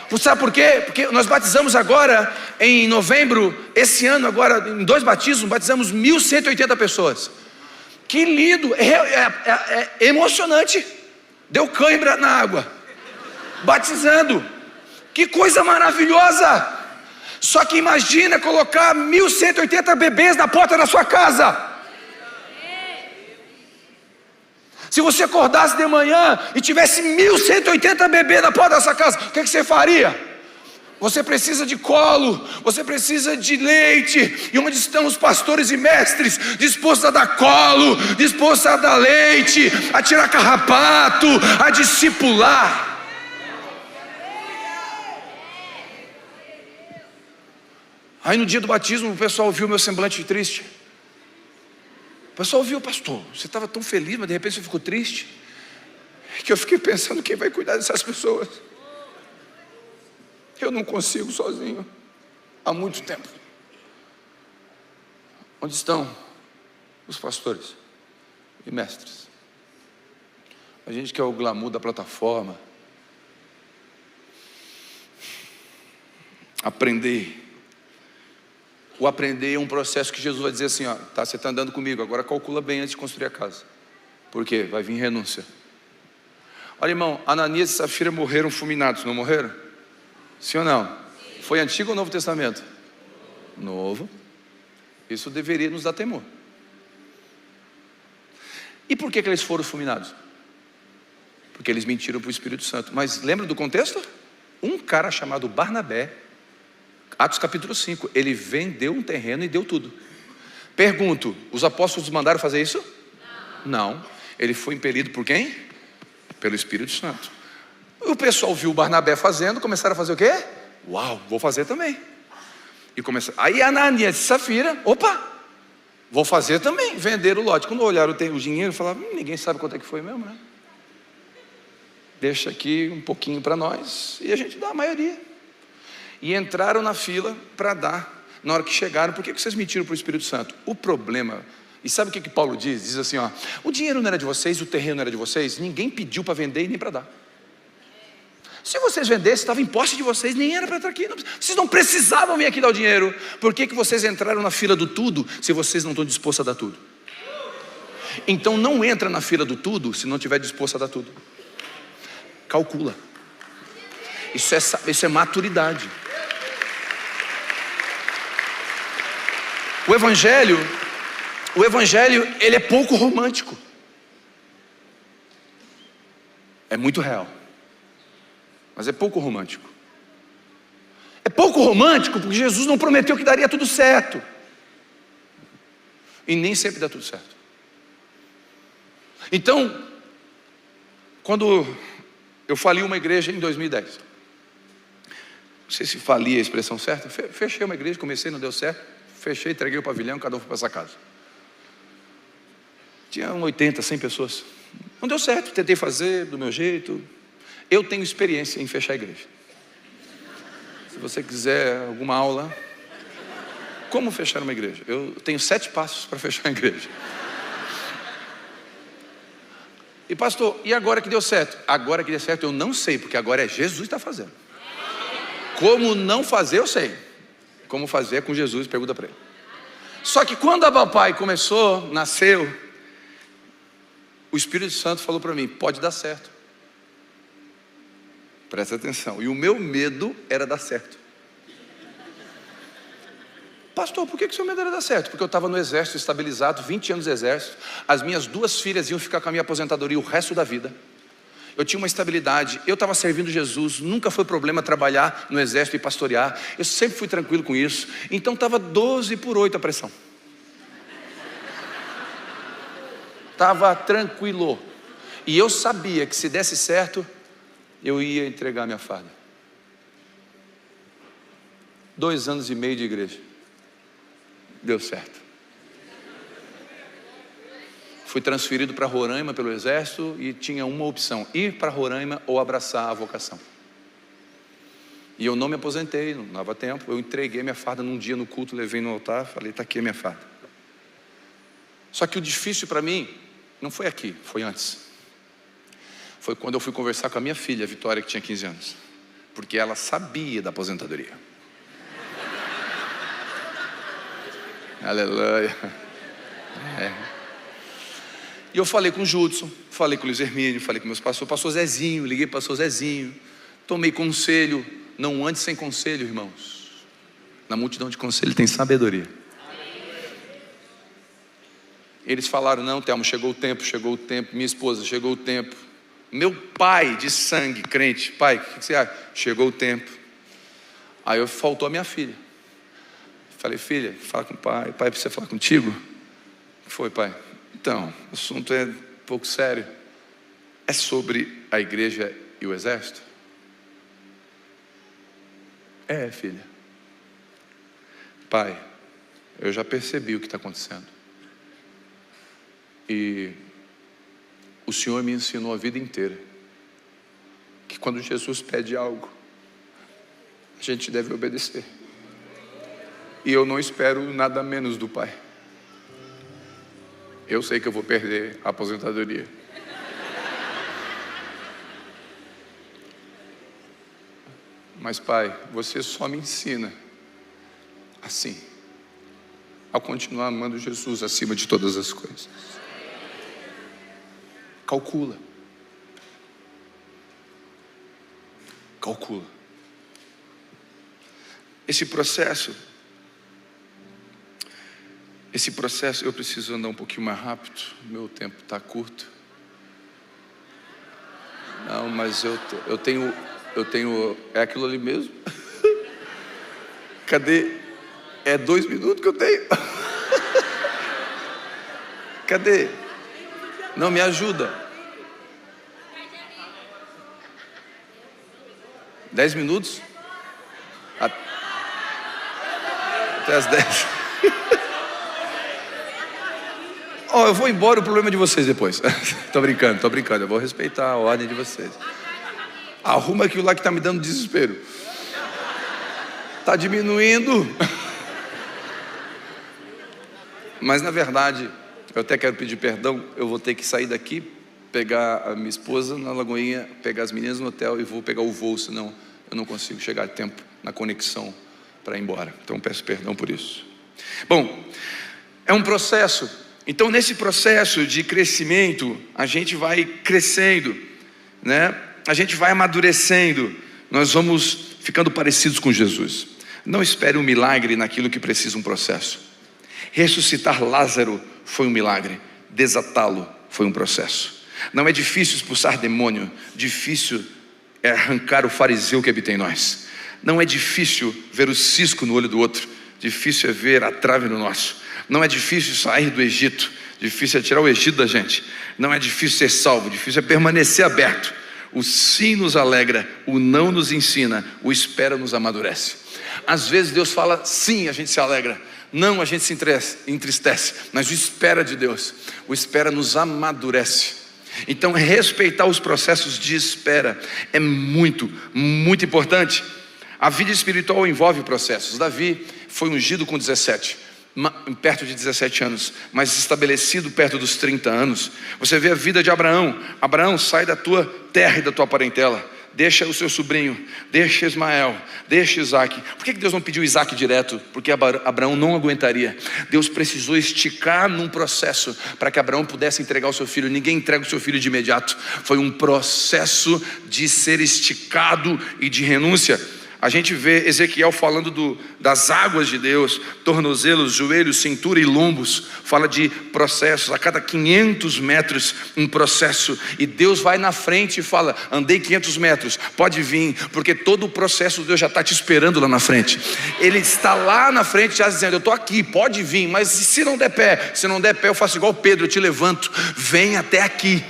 Você sabe por quê? Porque nós batizamos agora, em novembro, esse ano agora, em 2 batismos, batizamos 1.180 pessoas. Que lindo, é emocionante. Deu cãibra na água, batizando. Que coisa maravilhosa. Só que imagina colocar 1.180 bebês na porta da sua casa. Se você acordasse de manhã e tivesse 1.180 bebês na porta da sua casa, o que você faria? Você precisa de colo, você precisa de leite. E onde estão os pastores e mestres dispostos a dar colo, dispostos a dar leite, a tirar carrapato, a discipular? Aí no dia do batismo o pessoal viu meu semblante triste. O pessoal viu: pastor, você estava tão feliz, mas de repente você ficou triste. Que eu fiquei pensando: quem vai cuidar dessas pessoas? Eu não consigo sozinho, há muito tempo. Onde estão os pastores e mestres? A gente quer o glamour da plataforma, aprender. O aprender é um processo que Jesus vai dizer assim: ó, tá, você está andando comigo, agora calcula bem antes de construir a casa. Por quê? Vai vir renúncia. Olha, irmão, Ananias e Safira morreram fulminados, não morreram? Sim ou não? Sim. Foi Antigo ou Novo Testamento? Novo. Isso deveria nos dar temor. E por que eles foram fulminados? Porque eles mentiram para o Espírito Santo. Mas lembra do contexto? Um cara chamado Barnabé, Atos capítulo 5, ele vendeu um terreno e deu tudo. Pergunto, os apóstolos mandaram fazer isso? Não. Ele foi impelido por quem? Pelo Espírito Santo. O pessoal viu o Barnabé fazendo, começaram a fazer o quê? Uau, vou fazer também. E começaram. Aí Ananias e Safira, opa, vou fazer também. Venderam o lote. Quando olharam o dinheiro, falaram: ninguém sabe quanto é que foi mesmo, né? Deixa aqui um pouquinho para nós e a gente dá a maioria. E entraram na fila para dar. Na hora que chegaram: por que vocês mentiram para o Espírito Santo? O problema, e sabe o que Paulo diz? Diz assim, ó: o dinheiro não era de vocês, o terreno não era de vocês, ninguém pediu para vender e nem para dar. Se vocês vendessem, estava em posse de vocês, nem era para estar aqui. Vocês não precisavam vir aqui dar o dinheiro. Por que vocês entraram na fila do tudo, se vocês não estão dispostos a dar tudo? Então não entra na fila do tudo, se não estiver disposto a dar tudo. Calcula. Isso é maturidade. O evangelho, ele é pouco romântico. É muito real, mas é pouco romântico. É pouco romântico porque Jesus não prometeu que daria tudo certo. E nem sempre dá tudo certo. Então, quando eu fali uma igreja em 2010, não sei se fali a expressão certa, fechei uma igreja, comecei, não deu certo, fechei, entreguei o pavilhão, cada um foi para essa casa. Tinha 80, 100 pessoas. Não deu certo, tentei fazer do meu jeito. Eu tenho experiência em fechar a igreja. Se você quiser alguma aula, como fechar uma igreja? Eu tenho 7 passos para fechar a igreja. E pastor, e agora que deu certo? Agora que deu certo eu não sei, porque agora é Jesus que está fazendo. Como não fazer eu sei. Como fazer é com Jesus, pergunta para ele. Só que quando a papai começou, nasceu, o Espírito Santo falou para mim, pode dar certo. Presta atenção. E o meu medo era dar certo. Pastor, por que o seu medo era dar certo? Porque eu estava no exército, estabilizado, 20 anos de exército. As minhas 2 filhas iam ficar com a minha aposentadoria o resto da vida. Eu tinha uma estabilidade, eu estava servindo Jesus, nunca foi problema trabalhar no exército e pastorear. Eu sempre fui tranquilo com isso. Então estava 12/8 a pressão. Estava tranquilo. E eu sabia que se desse certo, eu ia entregar minha farda. 2 anos e meio de igreja. Deu certo. Fui transferido para Roraima pelo exército e tinha uma opção, ir para Roraima ou abraçar a vocação. E eu não me aposentei, não dava tempo. Eu entreguei minha farda num dia no culto, levei no altar, falei, está aqui a minha farda. Só que o difícil para mim não foi aqui, foi antes. Foi quando eu fui conversar com a minha filha, a Vitória, que tinha 15 anos. Porque ela sabia da aposentadoria. Aleluia. E eu falei com o Judson, falei com o Luiz Hermínio, falei com meus pastores, pastor Zezinho, liguei para o pastor Zezinho, tomei conselho, não ande sem conselho, irmãos. Na multidão de conselho tem sabedoria. Eles falaram, não, Telmo, chegou o tempo, minha esposa, chegou o tempo. Meu pai de sangue, crente, pai, o que você acha? Chegou o tempo. Aí faltou a minha filha. Falei, filha, fala com o pai precisa falar contigo? O que foi, pai? Então, o assunto é um pouco sério. É sobre a igreja e o exército? É, filha. Pai, eu já percebi o que está acontecendo. E o Senhor me ensinou a vida inteira que quando Jesus pede algo, a gente deve obedecer. E eu não espero nada menos do Pai. Eu sei que eu vou perder a aposentadoria. Mas Pai, você só me ensina assim, a continuar amando Jesus acima de todas as coisas. Calcula. Esse processo, eu preciso andar um pouquinho mais rápido, meu tempo está curto. Não, mas eu tenho, é aquilo ali mesmo? Cadê? É 2 minutos que eu tenho? Cadê? Não, me ajuda. 10 minutos? Até as 10. Eu vou embora, o problema é de vocês depois. Tô brincando, eu vou respeitar a ordem de vocês. Arruma aquilo lá que está me dando desespero. Está diminuindo. Mas na verdade, eu até quero pedir perdão, eu vou ter que sair daqui, pegar a minha esposa na Lagoinha, pegar as meninas no hotel e vou pegar o voo, senão eu não consigo chegar a tempo na conexão para ir embora. Então peço perdão por isso. Bom, é um processo. Então nesse processo de crescimento, a gente vai crescendo, né? A gente vai amadurecendo, nós vamos ficando parecidos com Jesus. Não espere um milagre naquilo que precisa um processo. Ressuscitar Lázaro foi um milagre, desatá-lo foi um processo. Não é difícil expulsar demônio, difícil é arrancar o fariseu que habita em nós. Não é difícil ver o cisco no olho do outro, difícil é ver a trave no nosso. Não é difícil sair do Egito, difícil é tirar o Egito da gente. Não é difícil ser salvo, difícil é permanecer aberto. O sim nos alegra, o não nos ensina, o espera nos amadurece. Às vezes Deus fala sim, a gente se alegra. Não, a gente se entristece. Mas o espera de Deus, o espera nos amadurece. Então respeitar os processos de espera é muito, muito importante. A vida espiritual envolve processos. Davi foi ungido com 17, perto de 17 anos, mas estabelecido perto dos 30 anos. Você vê a vida de Abraão. Abraão, sai da tua terra e da tua parentela, deixa o seu sobrinho, deixa Ismael, deixa Isaac. Por que Deus não pediu Isaac direto? Porque Abraão não aguentaria. Deus precisou esticar num processo para que Abraão pudesse entregar o seu filho. Ninguém entrega o seu filho de imediato. Foi um processo de ser esticado e de renúncia. A gente vê Ezequiel falando das águas de Deus, tornozelos, joelhos, cintura e lombos. Fala de processos, a cada 500 metros um processo. E Deus vai na frente e fala: andei 500 metros, pode vir, porque todo o processo Deus já está te esperando lá na frente. Ele está lá na frente já dizendo: eu estou aqui, pode vir, mas se não der pé, eu faço igual Pedro, eu te levanto, vem até aqui.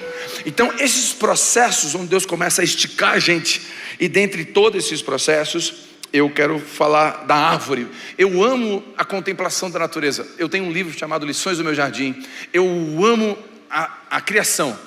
Então esses processos onde Deus começa a esticar a gente, e dentre todos esses processos, eu quero falar da árvore. Eu amo a contemplação da natureza. Eu tenho um livro chamado Lições do Meu Jardim. Eu amo a criação.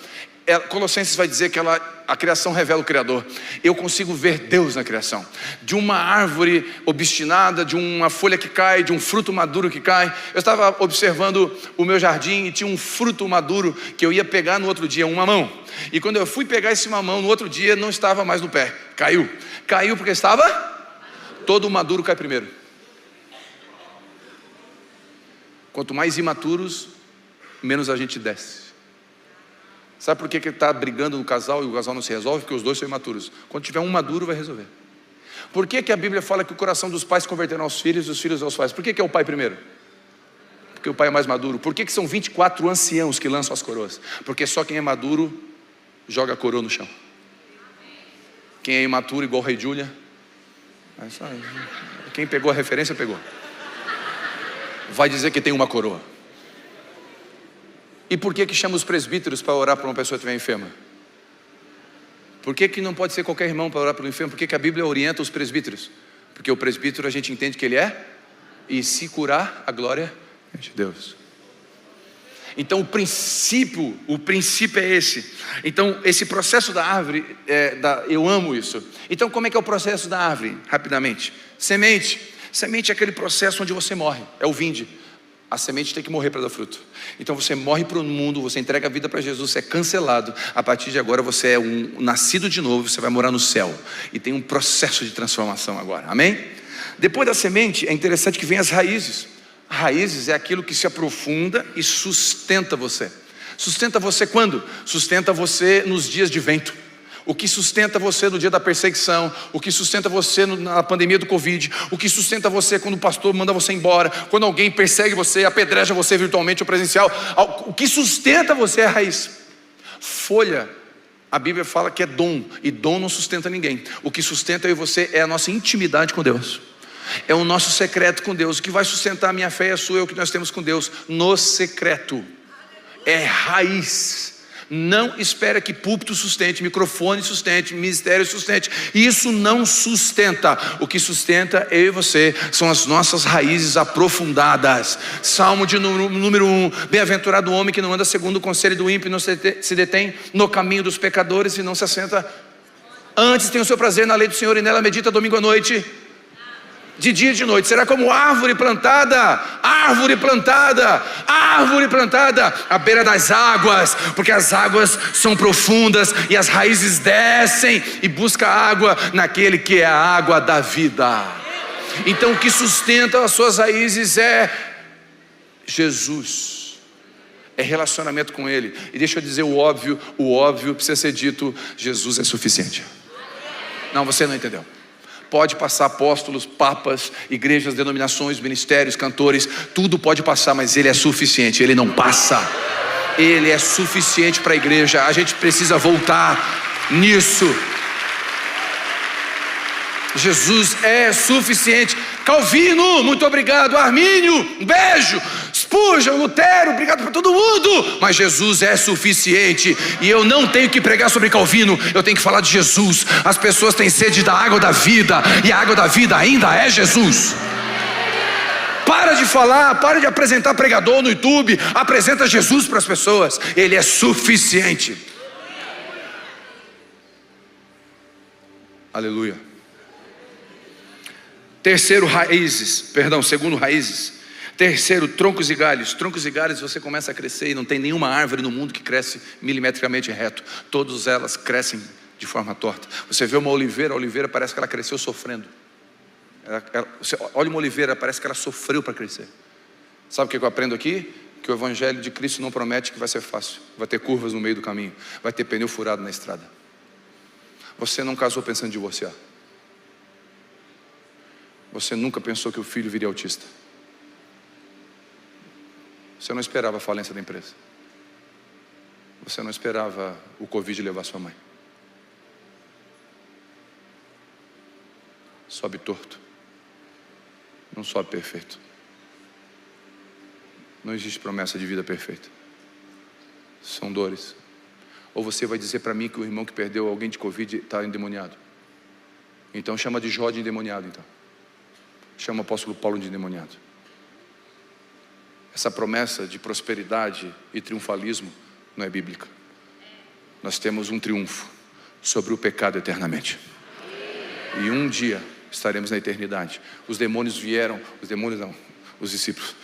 Colossenses vai dizer que a criação revela o Criador. Eu consigo ver Deus na criação. De uma árvore obstinada, de uma folha que cai, de um fruto maduro que cai. Eu estava observando o meu jardim e tinha um fruto maduro que eu ia pegar no outro dia, um mamão. E quando eu fui pegar esse mamão no outro dia, não estava mais no pé. Caiu porque estava todo maduro, cai primeiro. Quanto mais imaturos, menos a gente desce. Sabe por que ele está brigando no casal e o casal não se resolve? Porque os dois são imaturos. Quando tiver um maduro, vai resolver. Por que a Bíblia fala que o coração dos pais converterão aos filhos e os filhos aos pais? Por que é o pai primeiro? Porque o pai é mais maduro. Por que são 24 anciãos que lançam as coroas? Porque só quem é maduro joga a coroa no chão. Quem é imaturo, igual o rei Júlia, quem pegou a referência, pegou. Vai dizer que tem uma coroa. E por que chama os presbíteros para orar para uma pessoa que estiver enferma? Por que não pode ser qualquer irmão para orar pelo enfermo? Por que a Bíblia orienta os presbíteros? Porque o presbítero a gente entende que ele é, e se curar, a glória é de Deus. Então o princípio é esse. Então esse processo da árvore, eu amo isso. Então como é que é o processo da árvore? Rapidamente. Semente é aquele processo onde você morre, é o vinde. A semente tem que morrer para dar fruto. Então você morre para o mundo, você entrega a vida para Jesus, você é cancelado. A partir de agora você é um nascido de novo, você vai morar no céu. E tem um processo de transformação agora, amém? Depois da semente, é interessante que vem as raízes. Raízes é aquilo que se aprofunda e sustenta você. Sustenta você quando? Sustenta você nos dias de vento. O que sustenta você no dia da perseguição, o que sustenta você na pandemia do Covid, o que sustenta você quando o pastor manda você embora, quando alguém persegue você, apedreja você virtualmente ou presencial, o que sustenta você é a raiz. Folha, a Bíblia fala que é dom, e dom não sustenta ninguém. O que sustenta eu e você é a nossa intimidade com Deus, é o nosso secreto com Deus. O que vai sustentar a minha fé e a sua é o que nós temos com Deus no secreto, é raiz. Não espera que púlpito sustente, microfone sustente, ministério sustente. Isso não sustenta. O que sustenta eu e você são as nossas raízes aprofundadas. Salmo de número 1. Bem-aventurado o homem que não anda segundo o conselho do ímpio, não se detém no caminho dos pecadores e não se assenta. Antes tem o seu prazer na lei do Senhor e nela medita domingo à noite, de dia e de noite. Será como árvore plantada à beira das águas, porque as águas são profundas e as raízes descem e busca água naquele que é a água da vida. Então o que sustenta as suas raízes é Jesus, é relacionamento com Ele. E deixa eu dizer o óbvio precisa ser dito: Jesus é suficiente. Não, você não entendeu. Pode passar apóstolos, papas, igrejas, denominações, ministérios, cantores, tudo pode passar, mas Ele é suficiente. Ele não passa. Ele é suficiente para a igreja. A gente precisa voltar nisso. Jesus é suficiente. Calvino, muito obrigado. Armínio, um beijo. Spurgeon, Lutero, obrigado por todo mundo, mas Jesus é suficiente. E eu não tenho que pregar sobre Calvino, eu tenho que falar de Jesus. As pessoas têm sede da água da vida, e a água da vida ainda é Jesus. Para de falar, para de apresentar pregador no YouTube, apresenta Jesus para as pessoas, Ele é suficiente. Aleluia. Segundo, raízes. Terceiro, troncos e galhos. Troncos e galhos, você começa a crescer e não tem nenhuma árvore no mundo que cresce milimetricamente reto. Todas elas crescem de forma torta. Você vê uma oliveira, a oliveira parece que ela cresceu sofrendo. Você olha uma oliveira, parece que ela sofreu para crescer. Sabe o que eu aprendo aqui? Que o evangelho de Cristo não promete que vai ser fácil. Vai ter curvas no meio do caminho, vai ter pneu furado na estrada. Você não casou pensando em divorciar. Você nunca pensou que o filho viria autista. Você não esperava a falência da empresa. Você não esperava o Covid levar sua mãe. Sobe torto. Não sobe perfeito. Não existe promessa de vida perfeita. São dores. Ou você vai dizer para mim que o irmão que perdeu alguém de Covid está endemoniado. Então chama de Jó de endemoniado então. Chama o apóstolo Paulo de endemoniado. Essa promessa de prosperidade e triunfalismo não é bíblica. Nós temos um triunfo sobre o pecado eternamente. E um dia estaremos na eternidade. Os demônios vieram, os discípulos.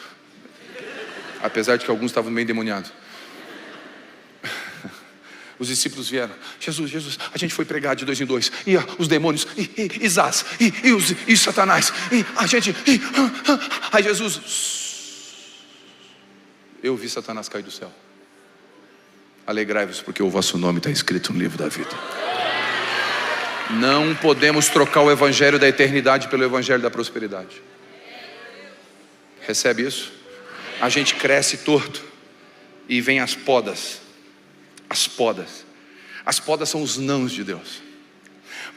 Apesar de que alguns estavam meio endemoniados. Os discípulos vieram. Jesus, a gente foi pregar de 2 em 2. E os demônios, e Zaz, e Satanás. E a gente, aí Jesus, eu vi Satanás cair do céu. Alegrai-vos porque o vosso nome está escrito no livro da vida. Não podemos trocar o evangelho da eternidade pelo evangelho da prosperidade. Recebe isso? A gente cresce torto e vem as podas. As podas são os nãos de Deus.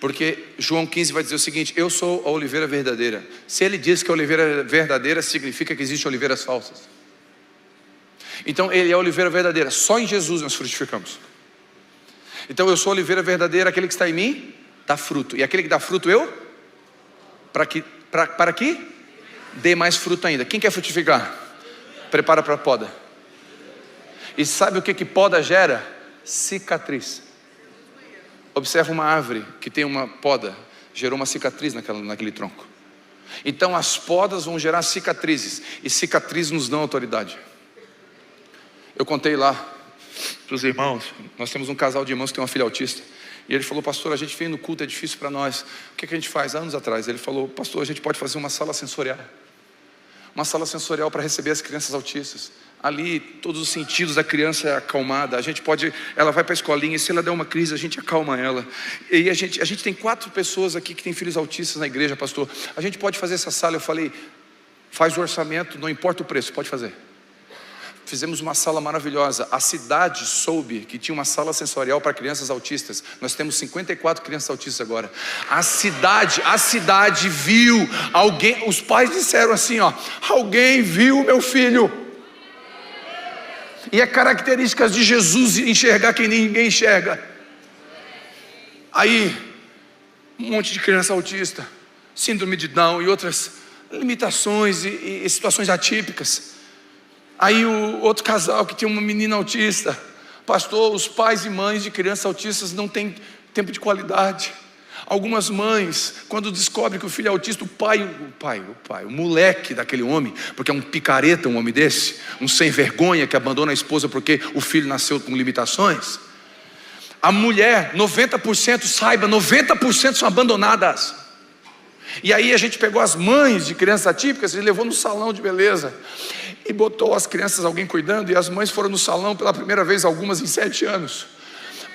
Porque João 15 vai dizer o seguinte: eu sou a oliveira verdadeira. Se ele diz que a oliveira verdadeira, significa que existem oliveiras falsas. Então ele é a oliveira verdadeira. Só em Jesus nós frutificamos. Então eu sou a oliveira verdadeira. Aquele que está em mim dá fruto. E aquele que dá fruto para que dê mais fruto ainda. Quem quer frutificar? Prepara para a poda. E sabe o que poda gera? Cicatriz. Observa uma árvore que tem uma poda, gerou uma cicatriz naquele tronco. Então as podas vão gerar cicatrizes, e cicatrizes nos dão autoridade. Eu contei lá para os irmãos, nós temos um casal de irmãos que tem uma filha autista, e ele falou: pastor, a gente vem no culto, é difícil para nós, o que a gente faz? Anos atrás ele falou: pastor, a gente pode fazer uma sala sensorial para receber as crianças autistas. Ali todos os sentidos da criança é acalmada. A gente pode, ela vai para a escolinha, e se ela der uma crise a gente acalma ela. E a gente tem 4 pessoas aqui que têm filhos autistas na igreja, pastor. A gente pode fazer essa sala. Eu falei: faz o orçamento, não importa o preço, pode fazer. Fizemos uma sala maravilhosa. A cidade soube que tinha uma sala sensorial para crianças autistas. Nós temos 54 crianças autistas agora. A cidade viu alguém. Os pais disseram assim: alguém viu o meu filho. E é características de Jesus enxergar quem ninguém enxerga. Aí, um monte de criança autista, síndrome de Down e outras limitações e situações atípicas. Aí o outro casal que tinha uma menina autista: pastor, os pais e mães de crianças autistas não têm tempo de qualidade. Algumas mães, quando descobrem que o filho é autista, o moleque daquele homem, porque é um picareta um homem desse, um sem vergonha que abandona a esposa porque o filho nasceu com limitações. A mulher, 90% são abandonadas. E aí a gente pegou as mães de crianças atípicas e levou no salão de beleza. E botou as crianças, alguém cuidando, e as mães foram no salão pela primeira vez, algumas em 7 anos.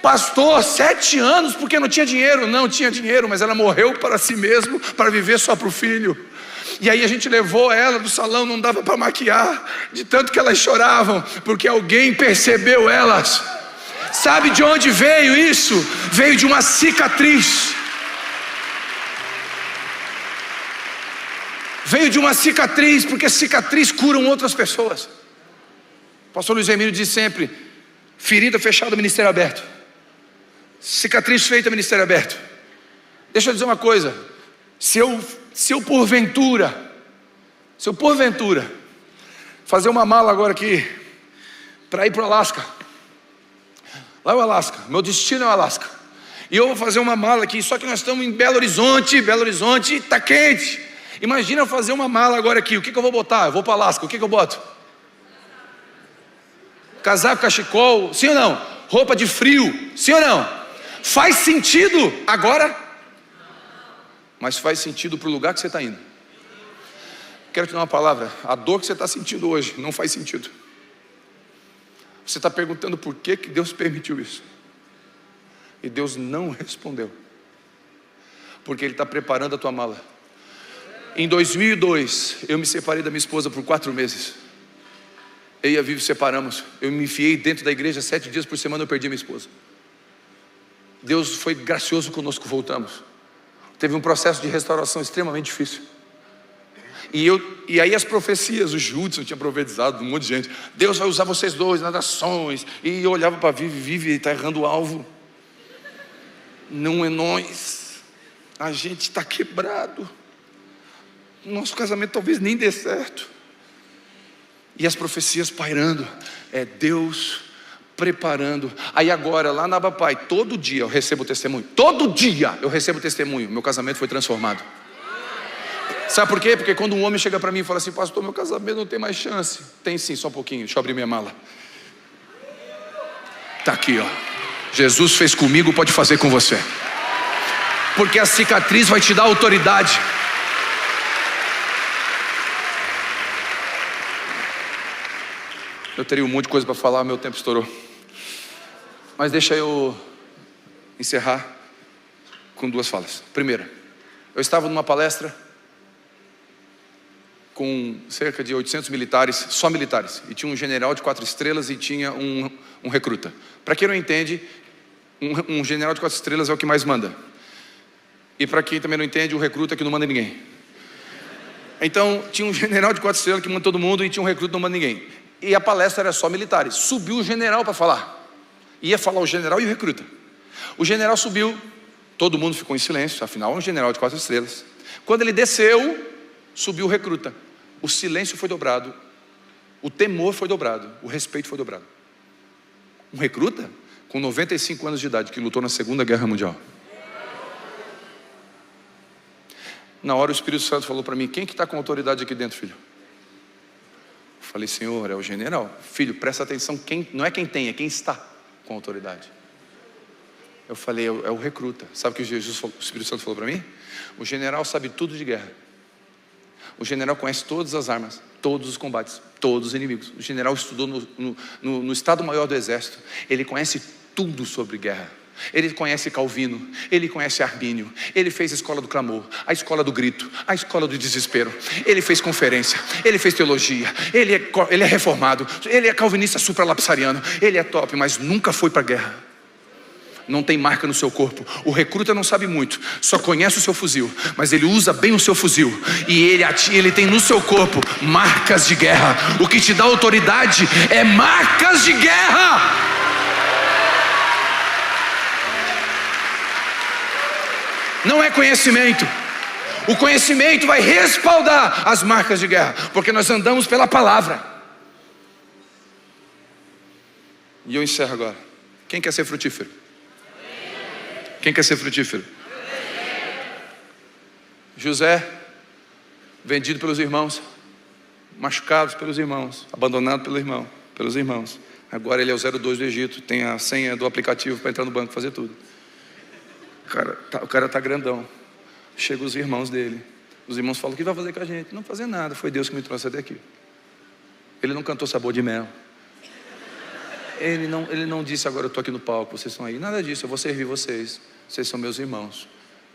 Pastor, 7 anos porque não tinha dinheiro? Não tinha dinheiro, mas ela morreu para si mesmo, para viver só para o filho. E aí a gente levou ela do salão, não dava para maquiar, de tanto que elas choravam, porque alguém percebeu elas. Sabe de onde veio isso? Veio de uma cicatriz. Veio de uma cicatriz, porque cicatriz curam outras pessoas. Pastor Luiz Emílio diz sempre: ferida fechada, ministério aberto. Cicatriz feita, ministério aberto. Deixa eu dizer uma coisa: se eu porventura fazer uma mala agora aqui para ir para o Alasca, lá é o Alasca, meu destino é o Alasca, e eu vou fazer uma mala aqui, só que nós estamos em Belo Horizonte está quente. Imagina eu fazer uma mala agora aqui, o que eu vou botar? Eu vou para o Alasca, o que eu boto? Casaco, cachecol, sim ou não? Roupa de frio, sim ou não? Faz sentido agora? Mas faz sentido para o lugar que você está indo. Quero te dar uma palavra: a dor que você está sentindo hoje não faz sentido. Você está perguntando por que Deus permitiu isso, e Deus não respondeu, porque Ele está preparando a tua mala. Em 2002, eu me separei da minha esposa por 4 meses. Eu e a Vivi separamos. Eu me enfiei dentro da igreja 7 dias por semana, eu perdi minha esposa. Deus foi gracioso conosco, voltamos. Teve um processo de restauração extremamente difícil. E aí as profecias, o Judson tinha profetizado, um monte de gente: Deus vai usar vocês dois nas nações. E eu olhava para Vivi, está errando o alvo. Não é nós. A gente está quebrado. Nosso casamento talvez nem dê certo. E as profecias pairando. É Deus preparando. Aí agora, lá na Abapai, todo dia eu recebo testemunho. Todo dia eu recebo testemunho. Meu casamento foi transformado. Sabe por quê? Porque quando um homem chega para mim e fala assim: pastor, meu casamento não tem mais chance. Tem sim, só um pouquinho, deixa eu abrir minha mala. Está aqui, ó. Jesus fez comigo, pode fazer com você. Porque a cicatriz vai te dar autoridade. Eu teria um monte de coisa para falar, meu tempo estourou. Mas deixa eu encerrar com 2 falas. Primeira, eu estava numa palestra com cerca de 800 militares, só militares, e tinha um general de 4 estrelas e tinha um recruta. Para quem não entende, um general de 4 estrelas é o que mais manda. E para quem também não entende, o recruta é que não manda ninguém. Então, tinha um general de 4 estrelas que manda todo mundo, e tinha um recruta que não manda ninguém. E a palestra era só militares. Subiu o general para falar. Ia falar o general e o recruta. O general subiu, todo mundo ficou em silêncio, afinal é um general de 4 estrelas. Quando ele desceu, subiu o recruta. O silêncio foi dobrado, o temor foi dobrado, o respeito foi dobrado. Um recruta com 95 anos de idade, que lutou na Segunda Guerra Mundial. Na hora o Espírito Santo falou para mim: quem que está com autoridade aqui dentro, filho? Eu falei: Senhor, é o general. Filho, presta atenção, não é quem tem, é quem está com autoridade. Eu falei: é o recruta. Sabe o que o Espírito Santo falou para mim? O general sabe tudo de guerra. O general conhece todas as armas, todos os combates, todos os inimigos. O general estudou no Estado-Maior do Exército. Ele conhece tudo sobre guerra. Ele conhece Calvino, ele conhece Armínio, ele fez a escola do clamor, a escola do grito, a escola do desespero. Ele fez conferência, ele fez teologia, ele é reformado, ele é calvinista supralapsariano, ele é top, mas nunca foi para a guerra. Não tem marca no seu corpo. O recruta não sabe muito, só conhece o seu fuzil, mas ele usa bem o seu fuzil. E ele tem no seu corpo marcas de guerra. O que te dá autoridade é marcas de guerra. Não é conhecimento. O conhecimento vai respaldar as marcas de guerra, porque nós andamos pela palavra. E eu encerro agora. Quem quer ser frutífero? Quem quer ser frutífero? José, vendido pelos irmãos, machucado pelos irmãos, abandonado pelos irmãos. Agora ele é o 02 do Egito, tem a senha do aplicativo para entrar no banco, fazer tudo. O cara está grandão. Chegam os irmãos dele. Os irmãos falam: o que vai fazer com a gente? Não fazer nada, foi Deus que me trouxe até aqui. Ele não cantou Sabor de Mel. Ele não disse: agora eu estou aqui no palco, vocês estão aí. Nada disso, eu vou servir vocês. Vocês são meus irmãos.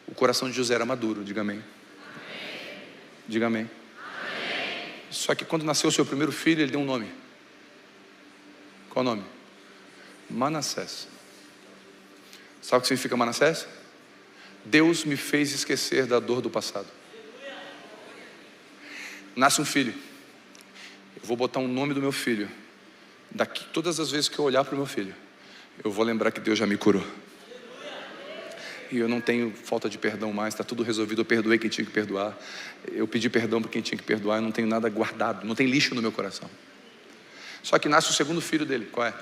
O coração de José era maduro, diga amém. Diga amém. Só que quando nasceu o seu primeiro filho, ele deu um nome. Qual o nome? Manassés. Sabe o que significa Manassés? Deus me fez esquecer da dor do passado. Nasce um filho. Eu vou botar um nome do meu filho. Daqui, todas as vezes que eu olhar para o meu filho, eu vou lembrar que Deus já me curou. E eu não tenho falta de perdão mais, está tudo resolvido. Eu perdoei quem tinha que perdoar, eu pedi perdão para quem tinha que perdoar. Eu não tenho nada guardado, não tem lixo no meu coração. Só que nasce o segundo filho dele, qual é?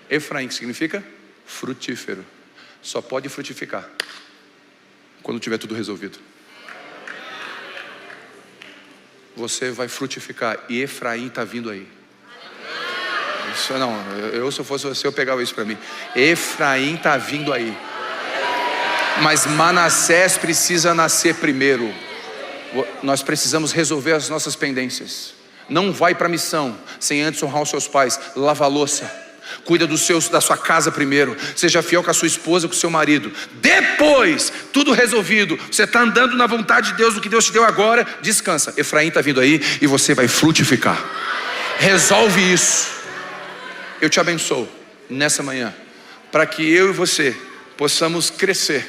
Efraim, que significa frutífero. Só pode frutificar quando tiver tudo resolvido. Você vai frutificar, e Efraim está vindo aí. Isso não, se eu fosse você, eu pegava isso para mim. Efraim está vindo aí. Mas Manassés precisa nascer primeiro. Nós precisamos resolver as nossas pendências. Não vai para a missão sem antes honrar os seus pais. Lava a louça, cuida da sua casa primeiro. Seja fiel com a sua esposa, com o seu marido. Depois, tudo resolvido, você está andando na vontade de Deus, o que Deus te deu agora, descansa. Efraim está vindo aí e você vai frutificar. Resolve isso. Eu te abençoo nessa manhã, para que eu e você possamos crescer,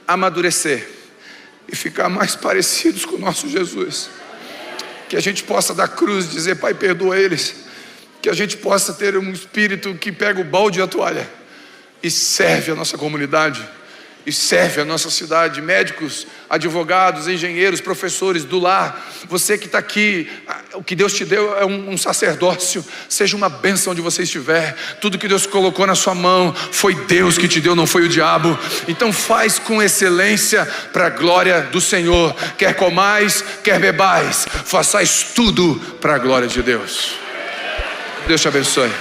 amadurecer e ficar mais parecidos com o nosso Jesus. Que a gente possa da cruz dizer: Pai, perdoa eles. Que a gente possa ter um espírito que pega o balde e a toalha e serve a nossa comunidade, e serve a nossa cidade. Médicos, advogados, engenheiros, professores do lar, você que está aqui, o que Deus te deu é um sacerdócio. Seja uma bênção onde você estiver. Tudo que Deus colocou na sua mão foi Deus que te deu, não foi o diabo. Então faz com excelência para a glória do Senhor. Quer comais, quer bebais, façais tudo para a glória de Deus. Deus te abençoe.